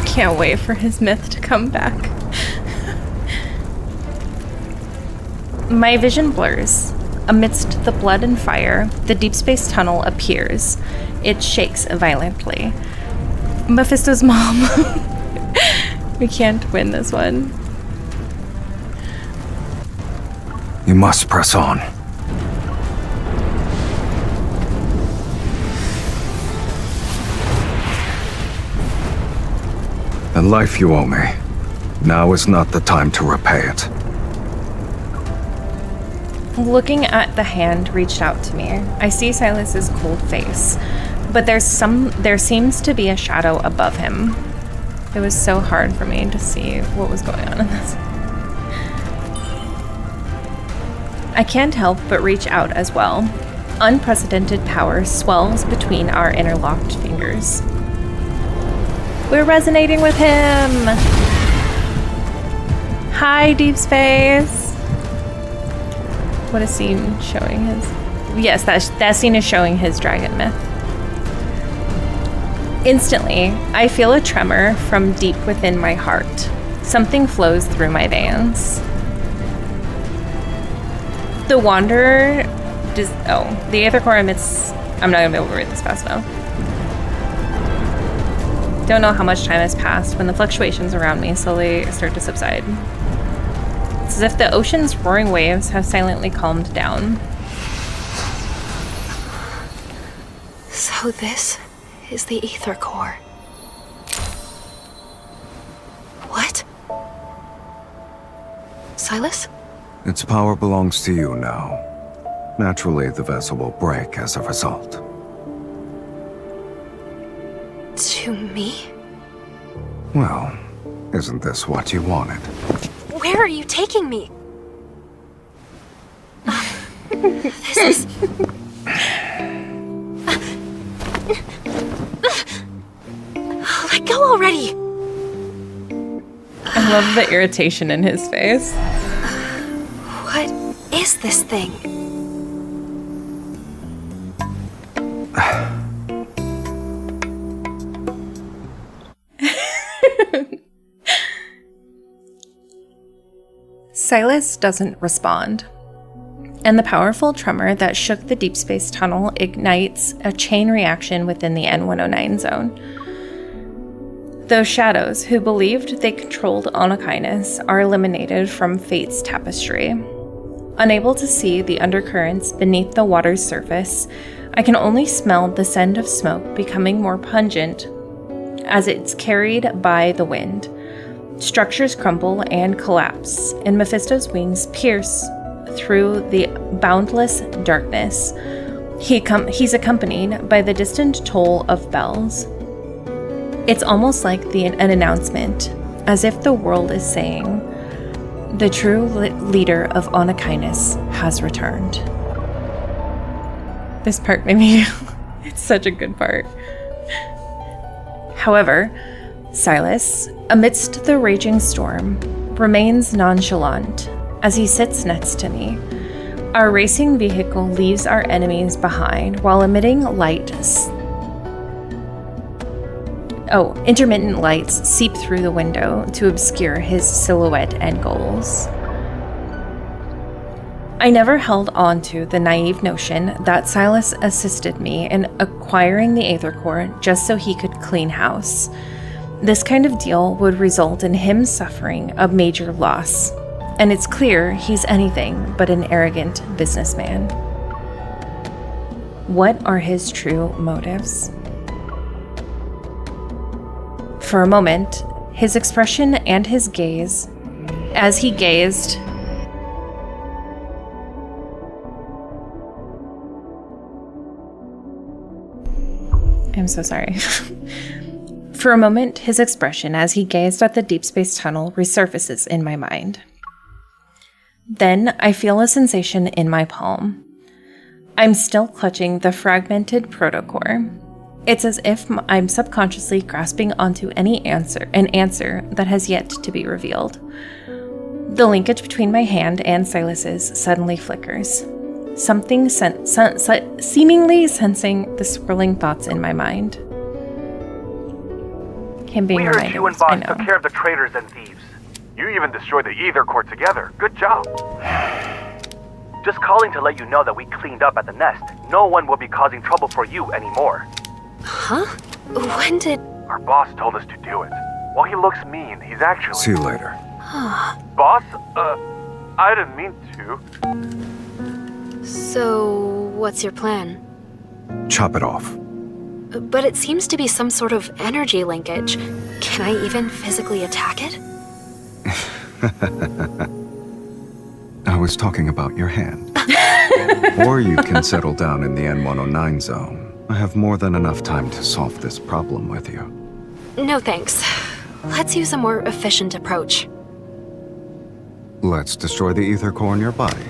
Can't wait for his myth to come back. My vision blurs. Amidst the blood and fire, the Deepspace Tunnel appears. It shakes violently. Mephisto's mom. We can't win this one. You must press on. The life you owe me. Now is not the time to repay it. Looking at the hand reached out to me, I see Sylus's cold face, but there seems to be a shadow above him. It was so hard for me to see what was going on in this. I can't help but reach out as well. Unprecedented power swells between our interlocked fingers. We're resonating with him! Hi, Deep Space! What a scene showing his... Yes, that scene is showing his dragon myth. Instantly, I feel a tremor from deep within my heart. Something flows through my veins. The Wanderer... the Aether Core emits... I'm not gonna be able to read this fast enough. Don't know how much time has passed when the fluctuations around me slowly start to subside. It's as if the ocean's roaring waves have silently calmed down. So this is the Aether Core. What? Sylus? Its power belongs to you now. Naturally, the vessel will break as a result. To me? Well, isn't this what you wanted? Where are you taking me? This is... Let go already! I love the irritation in his face. What is this thing? Sylus doesn't respond, and the powerful tremor that shook the Deepspace Tunnel ignites a chain reaction within the N109 zone. Those shadows who believed they controlled Anakinus are eliminated from Fate's tapestry. Unable to see the undercurrents beneath the water's surface, I can only smell the scent of smoke becoming more pungent as it's carried by the wind. Structures crumble and collapse, and Mephisto's wings pierce through the boundless darkness. He's accompanied by the distant toll of bells. It's almost like an announcement, as if the world is saying, the true leader of Anakinus has returned. This part made me... it's such a good part. However, Sylus, amidst the raging storm, remains nonchalant as he sits next to me. Our racing vehicle leaves our enemies behind while emitting light. Intermittent lights seep through the window to obscure his silhouette and goals. I never held on to the naive notion that Sylus assisted me in acquiring the Aether Core just so he could clean house. This kind of deal would result in him suffering a major loss, and it's clear he's anything but an arrogant businessman. What are his true motives? For a moment, his expression and his gaze, as he gazed, I'm so sorry. For a moment, his expression as he gazed at the Deepspace Tunnel resurfaces in my mind. Then I feel a sensation in my palm. I'm still clutching the fragmented protocore. It's as if I'm subconsciously grasping onto an answer that has yet to be revealed. The linkage between my hand and Sylus's suddenly flickers. Something seemingly sensing the swirling thoughts in my mind. Him being reminded. We heard you and Boss took care of the traitors and thieves. You even destroyed the Aether Core together. Good job. Just calling to let you know that we cleaned up at the nest. No one will be causing trouble for you anymore. Huh? When did... Our boss told us to do it. While he looks mean, he's actually... See you later. Boss? I didn't mean to. So, what's your plan? Chop it off. But it seems to be some sort of energy linkage. Can I even physically attack it? I was talking about your hand. Or you can settle down in the N109 zone. I have more than enough time to solve this problem with you. No thanks. Let's use a more efficient approach. Let's destroy the Aether Core in your body.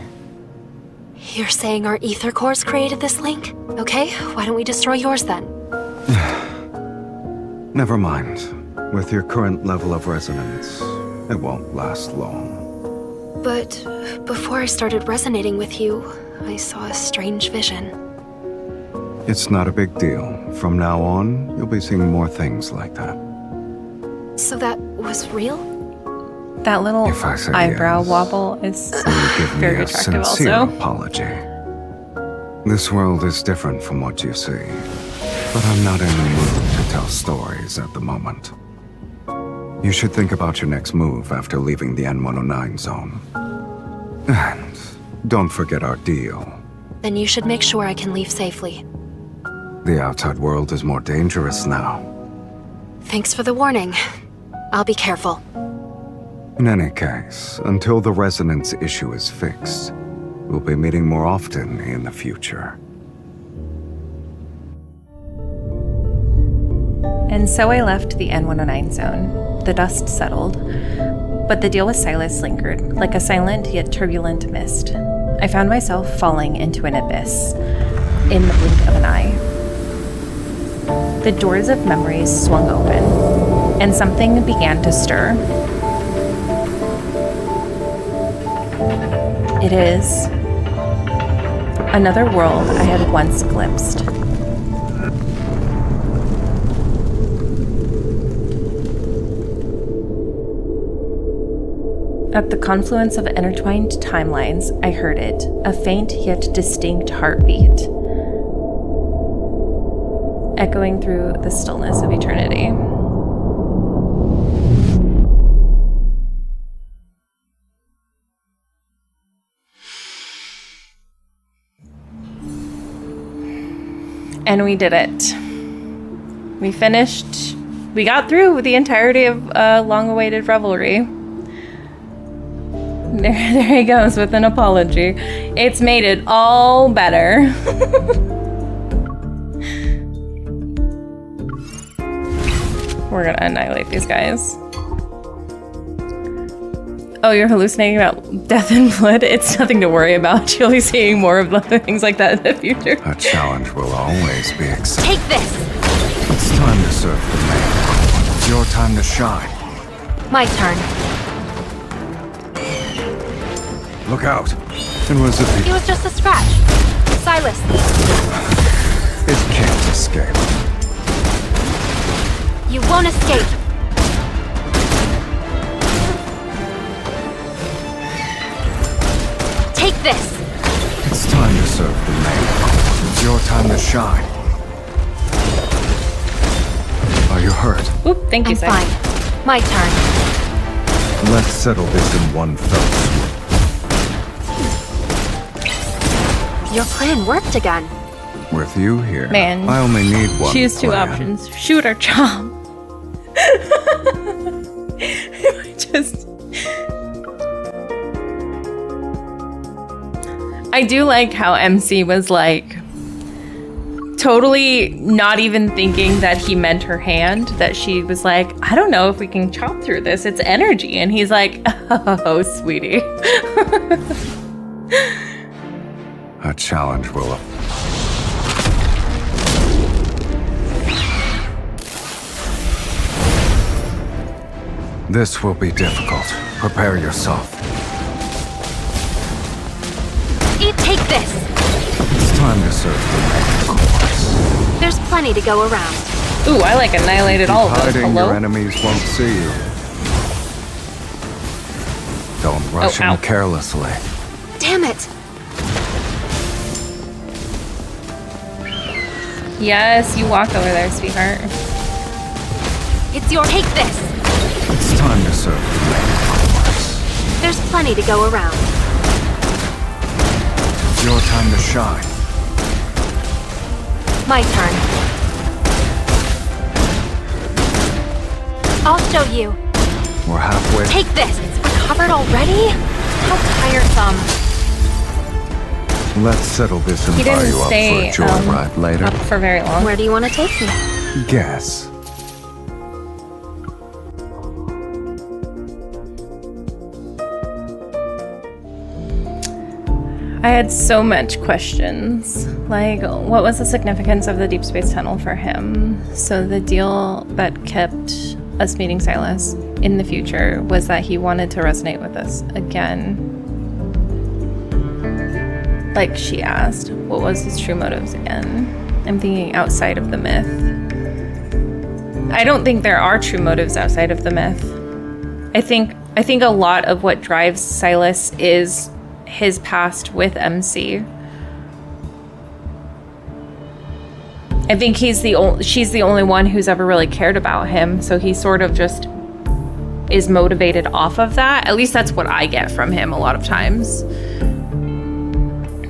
You're saying our Aether Cores created this link? Okay, why don't we destroy yours then? Never mind. With your current level of resonance, it won't last long. But before I started resonating with you, I saw a strange vision. It's not a big deal. From now on, you'll be seeing more things like that. So that was real? That little eyebrow yes, wobble is give me very a attractive sincere also. apology. This world is different from what you see, but I'm not in the mood to tell stories at the moment. You should think about your next move after leaving the N109 zone. And don't forget our deal. Then you should make sure I can leave safely. The outside world is more dangerous now. Thanks for the warning. I'll be careful. In any case, until the resonance issue is fixed, we'll be meeting more often in the future. And so I left the N109 zone. The dust settled, but the deal with Sylus lingered, like a silent yet turbulent mist. I found myself falling into an abyss, in the blink of an eye. The doors of memories swung open, and something began to stir. It is another world I had once glimpsed. At the confluence of intertwined timelines, I heard it, a faint yet distinct heartbeat, echoing through the stillness of eternity. And we did it. We finished. We got through the entirety of long-awaited Revelry. There he goes with an apology. It's made it all better. We're gonna annihilate these guys. Oh, you're hallucinating about death and blood? It's nothing to worry about. You'll be seeing more of things like that in the future. A challenge will always be accepted. Take this! It's time to serve the man. It's your time to shine. My turn. Look out. And was it It was just a scratch. Sylus. It can't escape. You won't escape. Take this. It's time to serve the man. It's your time to shine. Are you hurt? Oop, thank you, I'm fine. My turn. Let's settle this in one fell swoop. Your plan worked again. With you here, Man. I only need one. Choose two plan. options. Shoot or chop. I do like how MC was like totally not even thinking that he meant her hand, that she was like, I don't know if we can chop through this, it's energy. And he's like, oh, sweetie. A challenge will. This will be difficult. Prepare yourself. Take this. It's time to serve the main course. There's plenty to go around. Ooh, I like annihilated all of those. Hiding, Hello? your enemies won't see you. Don't rush ow. in carelessly. Damn it. Yes, you walk over there, sweetheart. It's your take this. It's time to serve the main course. There's plenty to go around. It's your time to shine. My turn. I'll show you. We're halfway. Take this. It's recovered already? How tiresome. Let's settle this and He buy didn't you up stay for a joyride later. up for very long. Where do you want to take me? Guess. I had so much questions. Like, what was the significance of the Deepspace Tunnel for him? So the deal that kept us meeting Sylus in the future was that he wanted to resonate with us again. Like she asked, what was his true motives again? I'm thinking outside of the myth. I don't think there are true motives outside of the myth. I think a lot of what drives Sylus is his past with MC. I think she's the only one who's ever really cared about him, so he sort of just is motivated off of that. At least that's what I get from him a lot of times.